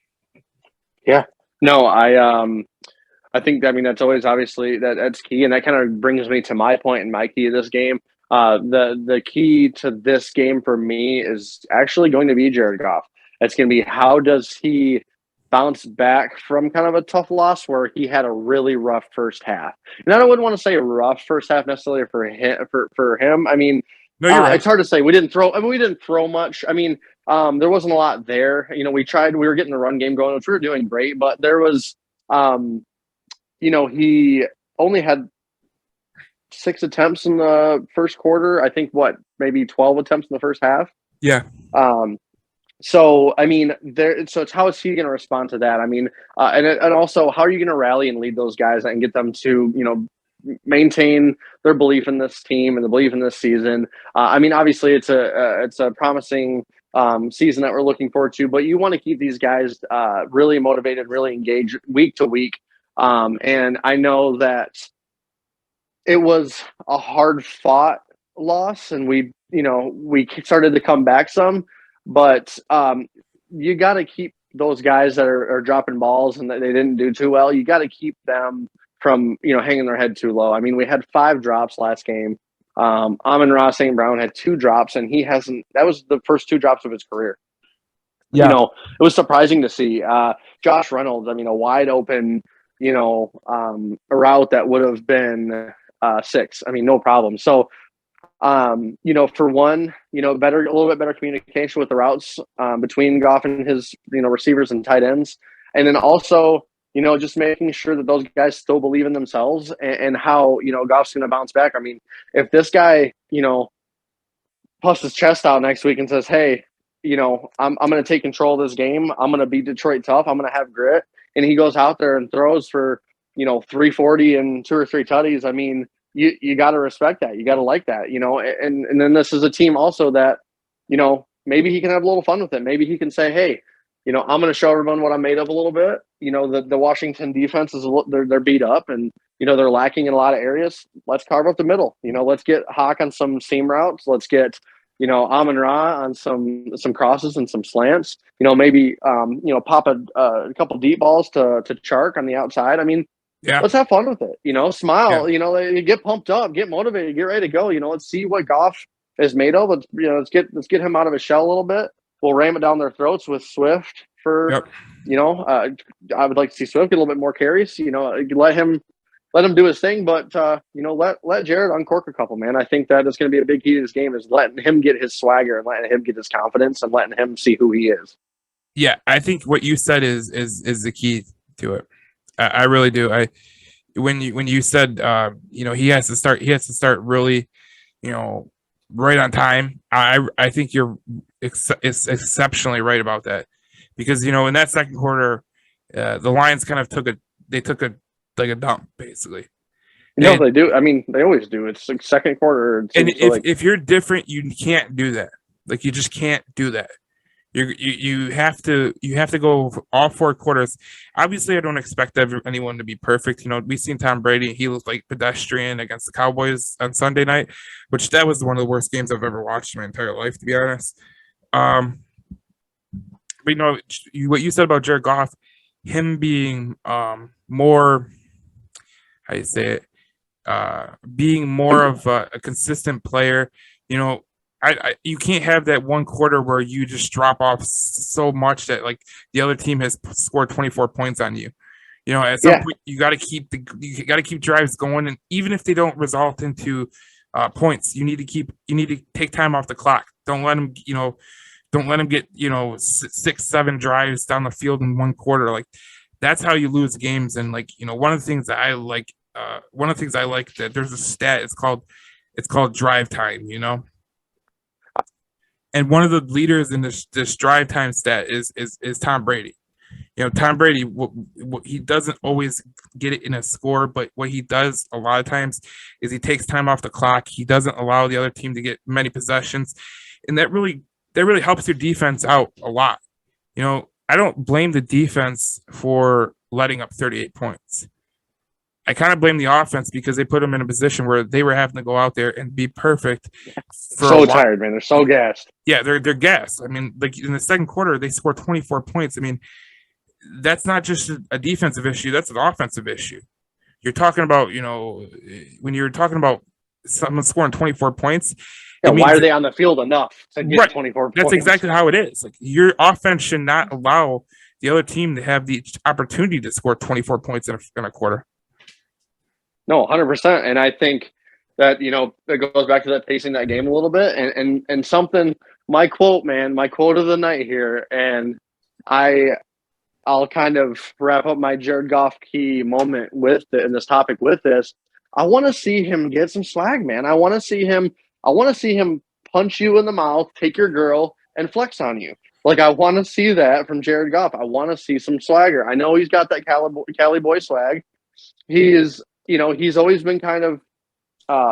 Yeah. No, I think that's always obviously that's key, and that kind of brings me to my point and my key of this game. The key to this game for me is actually going to be Jared Goff. It's going to be how does he bounce back from kind of a tough loss where he had a really rough first half. And I wouldn't want to say a rough first half necessarily for him. I mean, no, you're right. It's hard to say. We didn't throw much. I mean, there wasn't a lot there. We were getting the run game going, which we were doing great, but there was, he only had 6 attempts in the first quarter. I think maybe 12 attempts in the first half. Yeah. So I mean, so it's how is he going to respond to that? I mean, and also how are you going to rally and lead those guys and get them to maintain their belief in this team and the belief in this season? I mean, obviously it's a promising season that we're looking forward to, but you want to keep these guys really motivated, really engaged week to week. And I know that it was a hard fought loss and we started to come back some, but you got to keep those guys that are dropping balls and that they didn't do too well. You got to keep them from, hanging their head too low. I mean, we had 5 drops last game. Amon-Ra St. Brown had 2 drops and that was the first 2 drops of his career. Yeah. It was surprising to see Josh Reynolds. I mean, a wide open, a route that would have been 6. I mean, no problem. So, for one, a little bit better communication with the routes between Goff and his, receivers and tight ends. And then also, just making sure that those guys still believe in themselves and how, Goff's going to bounce back. I mean, if this guy, puffs his chest out next week and says, hey, I'm going to take control of this game. I'm going to beat Detroit tough. I'm going to have grit. And he goes out there and throws for, 340 and 2 or 3 tutties. I mean, you got to respect that. You got to like that, and then this is a team also that, maybe he can have a little fun with it. Maybe he can say, hey, I'm going to show everyone what I'm made of a little bit. The Washington defense they're beat up and, they're lacking in a lot of areas. Let's carve up the middle. Let's get Hawk on some seam routes. Let's get, Amon-Ra on some crosses and some slants. Maybe pop a couple deep balls to Chark on the outside. I mean, yeah. Let's have fun with it. Smile. Yeah. Get pumped up, get motivated, get ready to go. Let's see what Goff is made of. Let's get him out of his shell a little bit. We'll ram it down their throats with Swift for. Yep. I would like to see Swift get a little bit more carries. Let him let him do his thing, but let Jared uncork a couple, man. I think that is going to be a big key to this game is letting him get his swagger and letting him get his confidence and letting him see who he is. Yeah, I think what you said is the key to it. I really do. When you said he has to start really, right on time. I think you're exceptionally right about that, because in that second quarter, the Lions kind of took a dump basically. No, they do. I mean, they always do. It's like second quarter. And if you're different, you can't do that. Like you just can't do that. You have to go all 4 quarters. Obviously, I don't expect anyone to be perfect. We've seen Tom Brady; he looked like pedestrian against the Cowboys on Sunday night, which that was one of the worst games I've ever watched in my entire life, to be honest. But what you said about Jared Goff, him being more, how you say it, being more of a consistent player. You can't have that one quarter where you just drop off so much that like the other team has scored 24 points on you. At some point you got to keep drives going, and even if they don't result into points, you need to take time off the clock. Don't let them get 6-7 drives down the field in one quarter. Like that's how you lose games. And one of the things that I like that there's a stat. It's called drive time. And one of the leaders in this drive time stat is Tom Brady. Tom Brady, he doesn't always get it in a score, but what he does a lot of times is he takes time off the clock. He doesn't allow the other team to get many possessions, and that really helps your defense out a lot. I don't blame the defense for letting up 38 points. I kind of blame the offense because they put them in a position where they were having to go out there and be perfect. So tired, man. They're so gassed. Yeah, they're gassed. I mean, like in the second quarter, they scored 24 points. I mean, that's not just a defensive issue; that's an offensive issue. You're talking about, when you're talking about someone scoring 24 points. Yeah, why are they on the field enough to get 24 points? That's exactly how it is. Like your offense should not allow the other team to have the opportunity to score 24 points in a quarter. No, 100%. And I think that, it goes back to that pacing that game a little bit. And something, my quote of the night here, and I'll kind of wrap up my Jared Goff key moment in this topic with this. I want to see him get some swag, man. I want to see him punch you in the mouth, take your girl, and flex on you. Like, I want to see that from Jared Goff. I want to see some swagger. I know he's got that Cali boy swag. He's always been kind of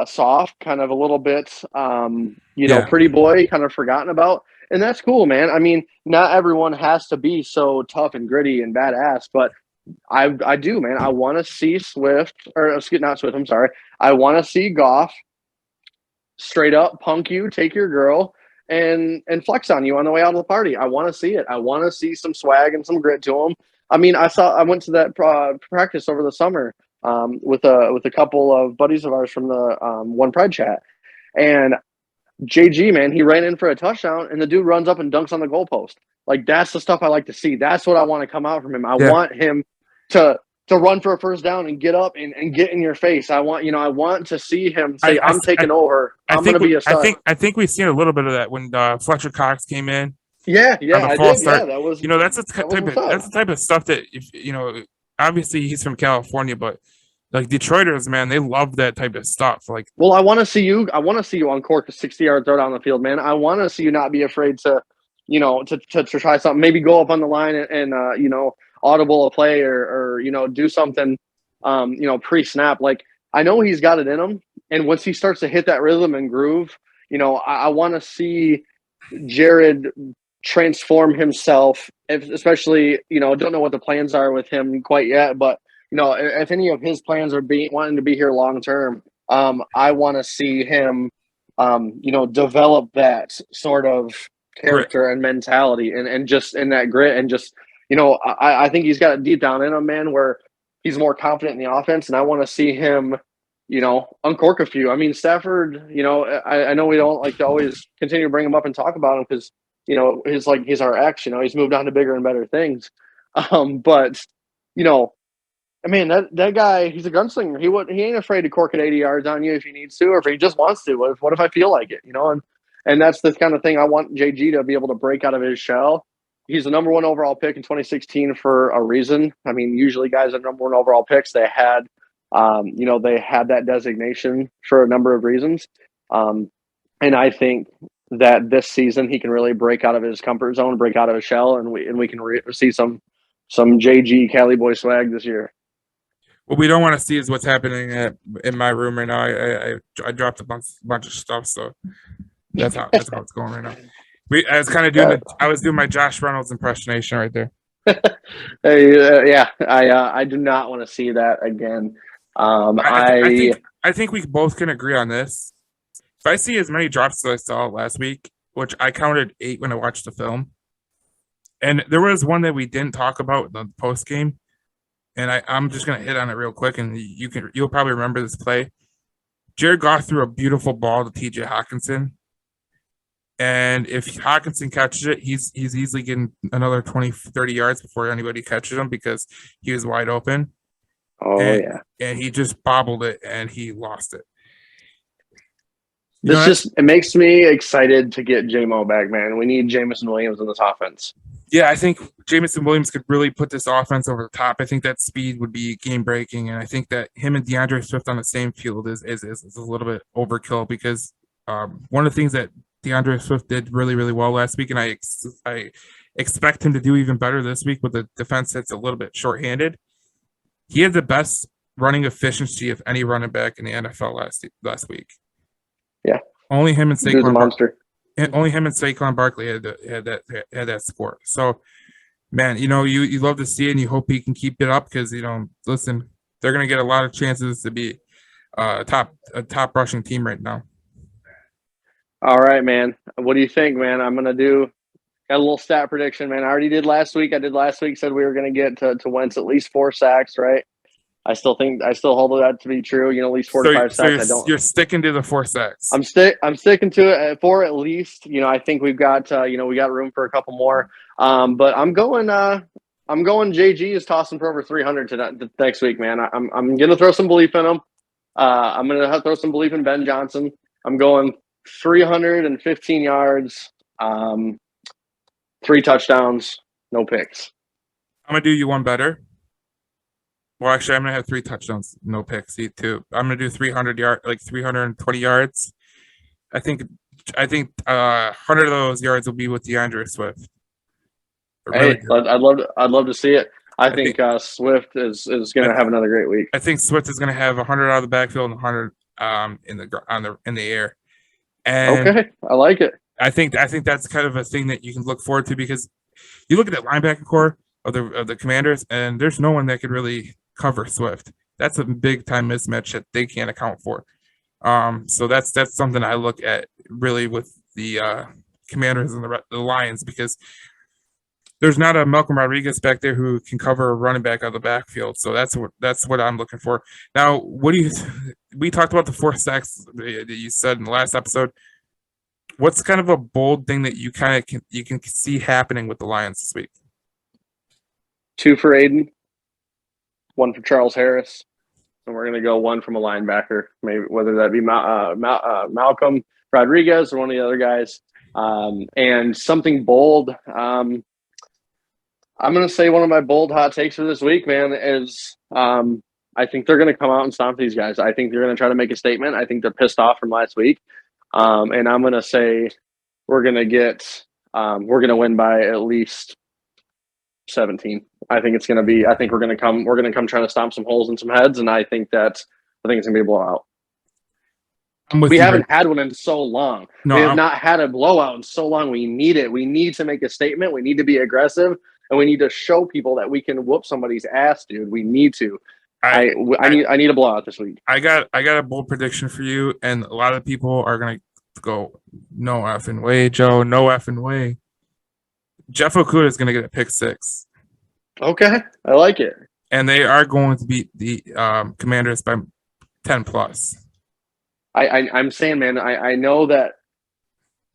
soft, kind of a little bit, pretty boy, kind of forgotten about. And that's cool, man. I mean, not everyone has to be so tough and gritty and badass, but I do, man. I want to see I want to see Goff straight up punk you, take your girl, and flex on you on the way out of the party. I want to see it. I want to see some swag and some grit to him. I mean, I went to that practice over the summer with a couple of buddies of ours from the One Pride chat, and JG, man, he ran in for a touchdown, and the dude runs up and dunks on the goalpost. Like, that's the stuff I like to see. That's what I want to come out from him. I want him to run for a first down and get up and get in your face. I want to see him say, I'm taking over. I'm going to be a star. I think we've seen a little bit of that when Fletcher Cox came in. Yeah, I did. Start. Yeah, that was. That's the type of stuff that obviously he's from California, but like Detroiters, man, they love that type of stuff. Like, well, I want to see you uncork a 60-yard throw down the field, man. I want to see you not be afraid to try something. Maybe go up on the line and audible a play or do something, pre-snap. Like, I know he's got it in him, and once he starts to hit that rhythm and groove, I want to see Jared transform himself, especially, don't know what the plans are with him quite yet, but if any of his plans are wanting to be here long term, I want to see him, develop that sort of character and mentality and just in that grit and just, I think he's got it deep down in him, man, where he's more confident in the offense, and I want to see him, uncork a few. I mean, Stafford, I know we don't like to always continue to bring him up and talk about him because, he's our ex, he's moved on to bigger and better things. But, I mean, that guy, he's a gunslinger. He ain't afraid to cork it 80 yards on you if he needs to, or if he just wants to. What if I feel like it, And that's the kind of thing I want JG to be able to break out of his shell. He's the number one overall pick in 2016 for a reason. I mean, usually guys are number one overall picks. They had, they had that designation for a number of reasons. And I think that this season he can really break out of his comfort zone, break out of his shell, and we can see some JG Cali boy swag this year. What we don't want to see is what's happening in my room right now. I dropped a bunch of stuff, so that's how it's going right now. I was kind of doing I was doing my Josh Reynolds impersonation right there. I do not want to see that again. I think we both can agree on this. If I see as many drops as I saw last week, which I counted 8 when I watched the film, and there was one that we didn't talk about in the post game, and I'm just gonna hit on it real quick, and you'll probably remember this play. Jared Goff threw a beautiful ball to TJ Hockenson. And if Hockenson catches it, he's easily getting another 20, 30 yards before anybody catches him because he was wide open. And he just bobbled it and he lost it. It makes me excited to get J-Mo back, man. We need Jameson Williams in this offense. Yeah, I think Jameson Williams could really put this offense over the top. I think that speed would be game breaking, and I think that him and DeAndre Swift on the same field is a little bit overkill because one of the things that DeAndre Swift did really, really well last week, and I expect him to do even better this week with a defense that's a little bit shorthanded. He had the best running efficiency of any running back in the NFL last week. Yeah, only him and Saquon monster. Only him and Saquon Barkley had that score. So, man, you love to see it, and you hope he can keep it up because listen, they're going to get a lot of chances to be a top rushing team right now. All right, man. What do you think, man? I'm going to got a little stat prediction, man. I already did last week. Said we were going to get to Wentz at least 4 sacks, right? I still hold that to be true. At least 4 to 5 sacks. You're sticking to the 4 sacks. I'm sticking to it at 4 at least. I think we've got we got room for a couple more. But I'm going JG is tossing for over 300 next week, man. I'm gonna throw some belief in him. I'm gonna throw some belief in Ben Johnson. I'm going 315 yards, 3 touchdowns, no picks. I'm gonna do you one better. Well, actually, I'm gonna have 3 touchdowns, no picks, too. I'm gonna do 320 yards. I think 100 of those yards will be with DeAndre Swift. Really I'd love to see it. I think Swift is gonna have another great week. I think Swift is gonna have 100 out of the backfield and 100 in the air. And okay, I like it. I think that's kind of a thing that you can look forward to because you look at that linebacker core of the Commanders, and there's no one that could really cover Swift. That's a big time mismatch that they can't account for. So that's something I look at really with the Commanders and the Lions because there's not a Malcolm Rodriguez back there who can cover a running back out of the backfield. So that's what I'm looking for. Now, we talked about the 4 sacks that you said in the last episode. What's kind of a bold thing that you can see happening with the Lions this week? 2 for Aiden, 1 for Charles Harris, and we're going to go 1 from a linebacker, maybe whether that be Malcolm Rodriguez or one of the other guys. And something bold. I'm going to say one of my bold hot takes for this week, man, is I think they're going to come out and stomp these guys. I think they're going to try to make a statement. I think they're pissed off from last week. And I'm going to say we're going to win by at least 17. I think we're going to come trying to stomp some holes in some heads. And I think it's going to be a blowout. We haven't had one in so long. We have not had a blowout in so long. We need it. We need to make a statement. We need to be aggressive, and we need to show people that we can whoop somebody's ass, dude. We need to. I need a blowout this week. I got a bold prediction for you, and a lot of people are gonna go, no effing way, Joe, no effing way. Jeff Okudah is gonna get a pick 6. Okay, I like it. And they are going to beat the Commanders by 10 plus. I'm saying, man, I know that.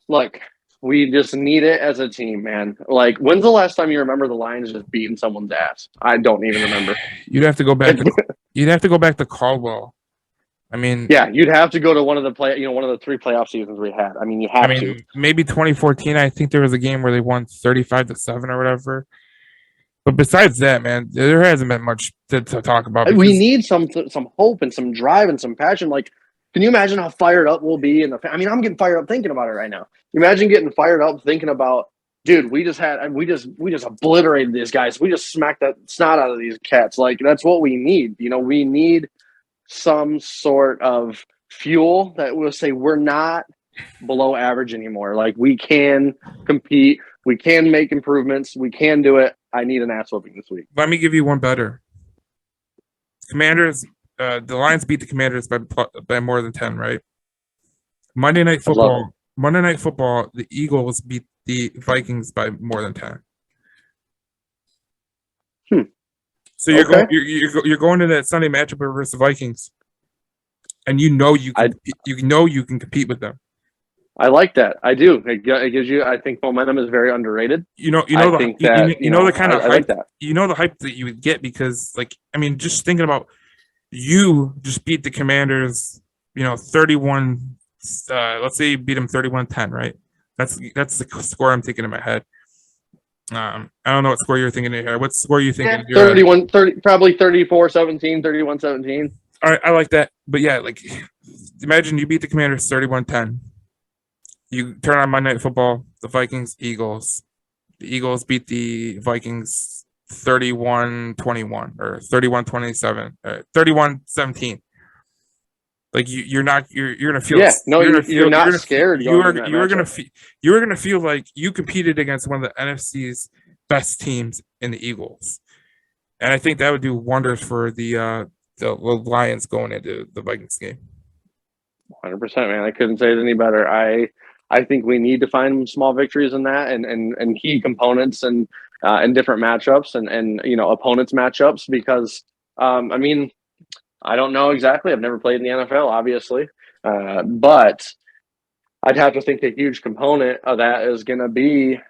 Look, We just need it as a team, man. Like, when's the last time you remember the Lions just beating someone's ass? I don't even remember. You'd have to go back. You'd have to go back to Caldwell. I mean, Yeah, you'd have to go to one of the one of the 3 playoff seasons we had. I mean, you have to. maybe 2014. I think there was a game where they won 35-7 or whatever. But besides that, man, there hasn't been much to talk about. We need some hope and some drive and some passion. Like, can you imagine how fired up we'll be? I'm getting fired up thinking about it right now. Imagine getting fired up thinking about, dude, we just obliterated these guys. We just smacked that snot out of these cats. Like, that's what we need. We need some sort of fuel that will say we're not below average anymore. Like, we can compete. We can make improvements. We can do it. I need an ass whooping this week. Let me give you one better. Commanders, the Lions beat the Commanders by more than 10, right? Monday Night Football, the Eagles beat the Vikings by more than 10. So you're going to that Sunday matchup versus the Vikings, and you know you can compete with them. I like that. I do. It gives you. I think momentum is very underrated. The kind of hype. The hype that you would get because, just thinking about you just beat the Commanders. 31. Let's say you beat them 31-10, right? That's the score I'm thinking in my head. I don't know what score you're thinking in your head. What score are you thinking? 30, probably 34-17, 31-17. All right, I like that. But yeah, imagine you beat the Commanders 31-10. You turn on Monday Night Football, the Vikings, Eagles. The Eagles beat the Vikings 31-21 or 31-27 or 31-17. You're gonna feel. Yeah, no, you're not scared. You're gonna feel like you competed against one of the NFC's best teams in the Eagles, and I think that would do wonders for the Lions going into the Vikings game. 100%, man. I couldn't say it any better. I think we need to find small victories in that and key components and different matchups and opponents matchups because I don't know exactly. I've never played in the NFL, obviously, but I'd have to think a huge component of that is going to be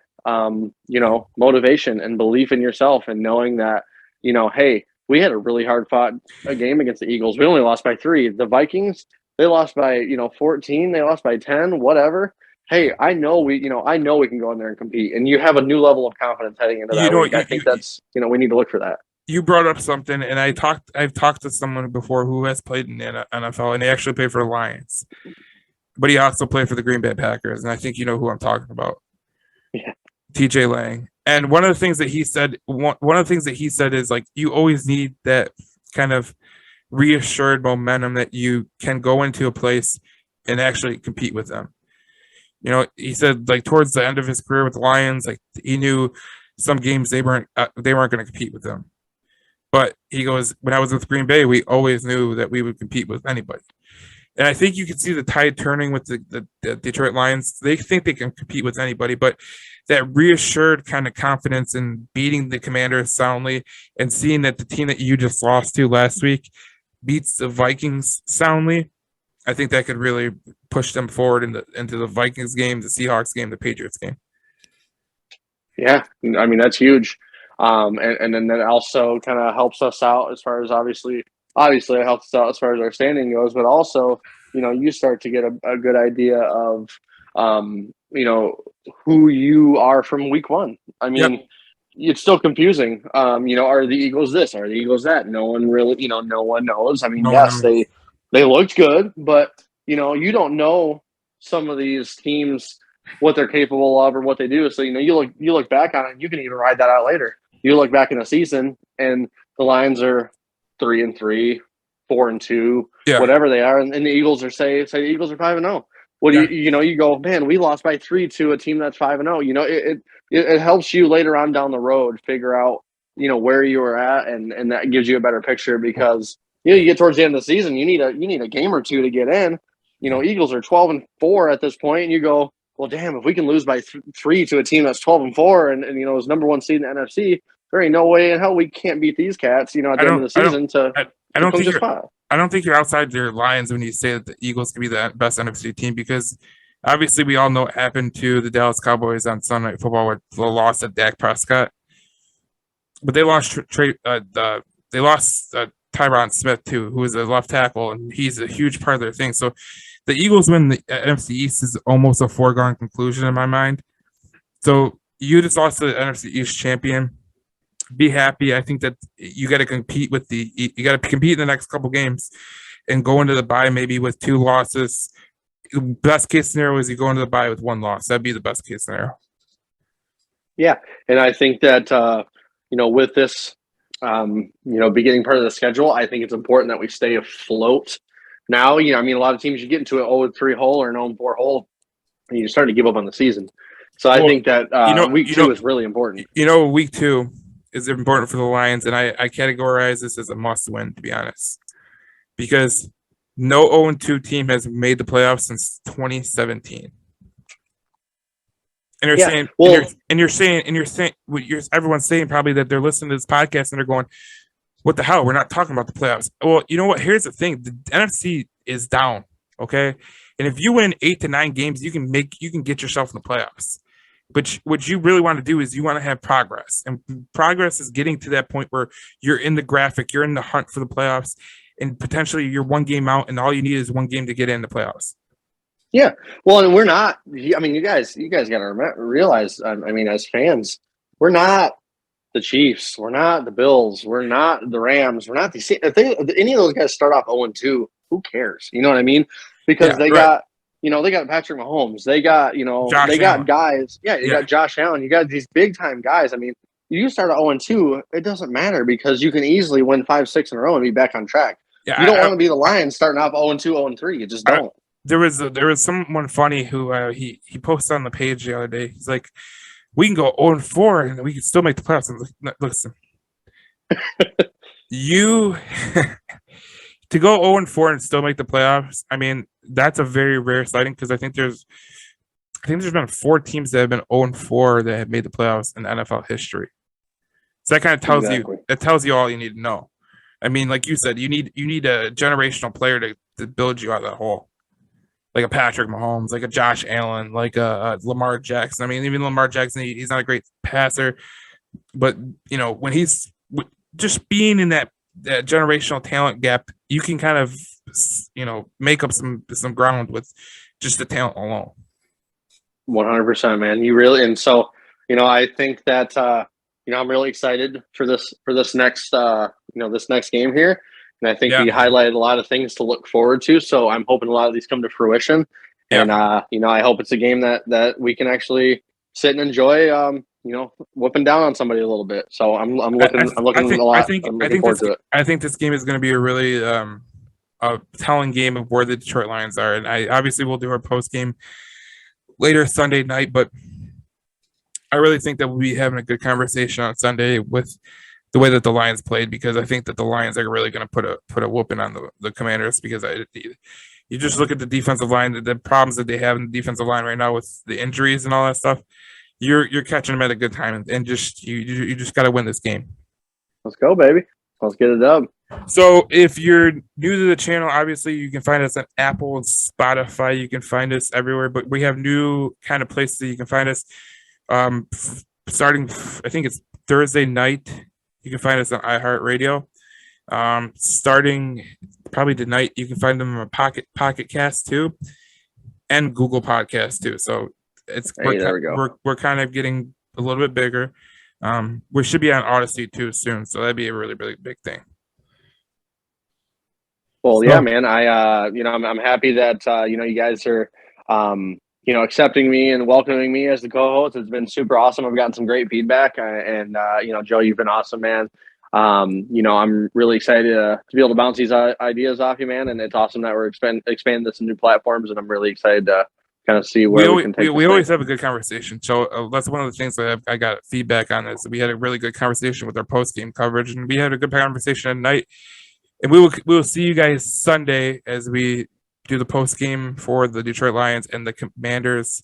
motivation and belief in yourself and knowing that hey, we had a really hard fought game against the Eagles. We only lost by 3. The Vikings, they lost by 14. They lost by 10. Whatever. Hey, I know we can go in there and compete, and you have a new level of confidence heading into that week. I think that's we need to look for that. You brought up something, and I've talked to someone before who has played in the NFL, and he actually played for the Lions, but he also played for the Green Bay Packers, and I think you know who I'm talking about. Yeah, TJ Lang. And one of the things that he said is you always need that kind of reassured momentum that you can go into a place and actually compete with them. He said towards the end of his career with the Lions, he knew some games they weren't going to compete with them. But he goes, when I was with Green Bay, we always knew that we would compete with anybody. And I think you can see the tide turning with the Detroit Lions. They think they can compete with anybody, but that reassured kind of confidence in beating the Commanders soundly and seeing that the team that you just lost to last week beats the Vikings soundly, I think that could really push them forward into the Vikings game, the Seahawks game, the Patriots game. Yeah, that's huge. And then that also kind of helps us out as far as obviously it helps us out as far as our standing goes, but also, you start to get a good idea of, who you are from week 1. It's still confusing. Are the Eagles this? Are the Eagles that? No one really, no one knows. They looked good, but, you don't know some of these teams, what they're capable of or what they do. So, you look back on it, and you can even ride that out later. You look back in a season and the Lions are 3-3, 4-2, whatever they are. And the Eagles are say the Eagles are 5-0. What do you go, man, we lost by 3 to a team that's 5-0. It helps you later on down the road figure out, where you were at and that gives you a better picture because you get towards the end of the season, you need a game or two to get in. Eagles are 12-4 at this point, and you go, well, damn, if we can lose by 3 to a team that's 12-4 and is number 1 seed in the NFC, there ain't no way in hell we can't beat these cats, at the end of the season I don't think you're outside your lines when you say that the Eagles could be the best NFC team because Obviously, we all know what happened to the Dallas Cowboys on Sunday Night Football with the loss of Dak Prescott, but they lost Tyron Smith too, who is a left tackle, and he's a huge part of their thing. So the Eagles win the NFC East is almost a foregone conclusion in my mind. So you just lost to the NFC East champion. Be happy. I think that you got to compete in the next couple games and go into the bye maybe with 2 losses. Best case scenario is you go into the bye with 1 loss. That'd be the best case scenario. Yeah, and I think that with this beginning part of the schedule, I think it's important that we stay afloat. Now, a lot of teams, you get into an 0-3 hole or an 0-4 hole, and you start to give up on the season. So I think that week 2 is really important. Week 2 is important for the Lions, and I categorize this as a must-win, to be honest, because no 0-2 team has made the playoffs since 2017. And you're saying, everyone's saying probably that they're listening to this podcast and they're going, "What the hell? We're not talking about the playoffs." Well, you know what? Here's the thing: the NFC is down, okay? And if you win 8 to 9 games, you can get yourself in the playoffs. But what you really want to do is you want to have progress, and progress is getting to that point where you're in the graphic, you're in the hunt for the playoffs, and potentially you're 1 game out, and all you need is 1 game to get in the playoffs. Yeah, well, and we're not. I mean, you guys got to realize. As fans, we're not the Chiefs. We're not the Bills. We're not the Rams. We're not the. If any of those guys start off 0-2, who cares? You know what I mean? Because they got Patrick Mahomes. They got got guys. Yeah, you got Josh Allen. You got these big time guys. I mean, you start at 0-2, it doesn't matter because you can easily win 5-6 in a row and be back on track. Yeah, you don't want to be the Lions starting off 0-2, 0-3. You just don't. There was someone funny who he posted on the page the other day. He's like, "We can go 0-4 and we can still make the playoffs." I'm like, listen, you to go 0-4 and still make the playoffs. I mean, that's a very rare sighting because I think there's been 4 teams that have been 0-4 that have made the playoffs in NFL history. So that kind of tells you all you need to know. I mean, like you said, you need a generational player to build you out of that hole. Like a Patrick Mahomes, like a Josh Allen, like a Lamar Jackson. I mean, even Lamar Jackson, he's not a great passer, but when he's just being in that generational talent gap, you can kind of make up some ground with just the talent alone. 100%, man. You really, and so I think that I'm really excited for this next this next game here. And I think we highlighted a lot of things to look forward to. So I'm hoping a lot of these come to fruition. Yeah. And, I hope it's a game that we can actually sit and enjoy, whooping down on somebody a little bit. So I'm looking forward to it. I think this game is going to be a really a telling game of where the Detroit Lions are. And I obviously will do our post game later Sunday night, but I really think that we'll be having a good conversation on Sunday with the way that the Lions played, because I think that the Lions are really going to put a whooping on the Commanders, because you just look at the defensive line, the problems that they have in the defensive line right now with the injuries and all that stuff. You're catching them at a good time, and just you just got to win this game. Let's go, baby. Let's get it done. So if you're new to the channel, obviously you can find us on Apple and Spotify. You can find us everywhere, but we have new kind of places that you can find us. Starting, I think it's Thursday night. You can find us on iHeartRadio. Starting probably tonight, you can find them on Pocket Cast too, and Google Podcast too. So we're kind of getting a little bit bigger. We should be on Odyssey too soon, so that'd be a really, really big thing. Well, yeah, man. I'm happy that you guys are accepting me and welcoming me as the co-host. It's been super awesome. I've gotten some great feedback, and Joe, you've been awesome, man. I'm really excited to be able to bounce these ideas off you, man. And it's awesome that we're expanding this to new platforms, and I'm really excited to kind of see where we can take. We always have a good conversation. So that's one of the things that I got feedback on, is we had a really good conversation with our post game coverage, and we had a good conversation at night. And we will see you guys Sunday as we do the post game for the Detroit Lions and the Commanders.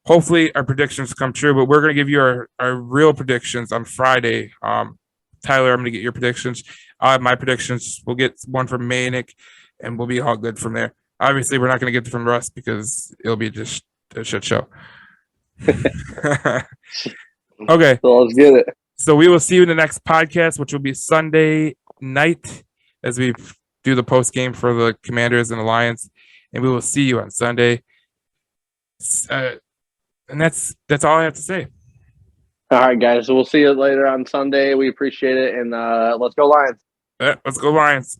Hopefully our predictions come true, but we're going to give you our real predictions on Friday. Tyler, I'm going to get your predictions. I have my predictions. We'll get one from Manic, and we'll be all good from there. Obviously, we're not going to get it from Russ because it'll be just a shit show. Okay. So let's get it. So we will see you in the next podcast, which will be Sunday night as we do the post game for the Commanders and the Lions. And we will see you on Sunday. And that's all I have to say. All right, guys. So we'll see you later on Sunday. We appreciate it. And let's go Lions. Let's go Lions.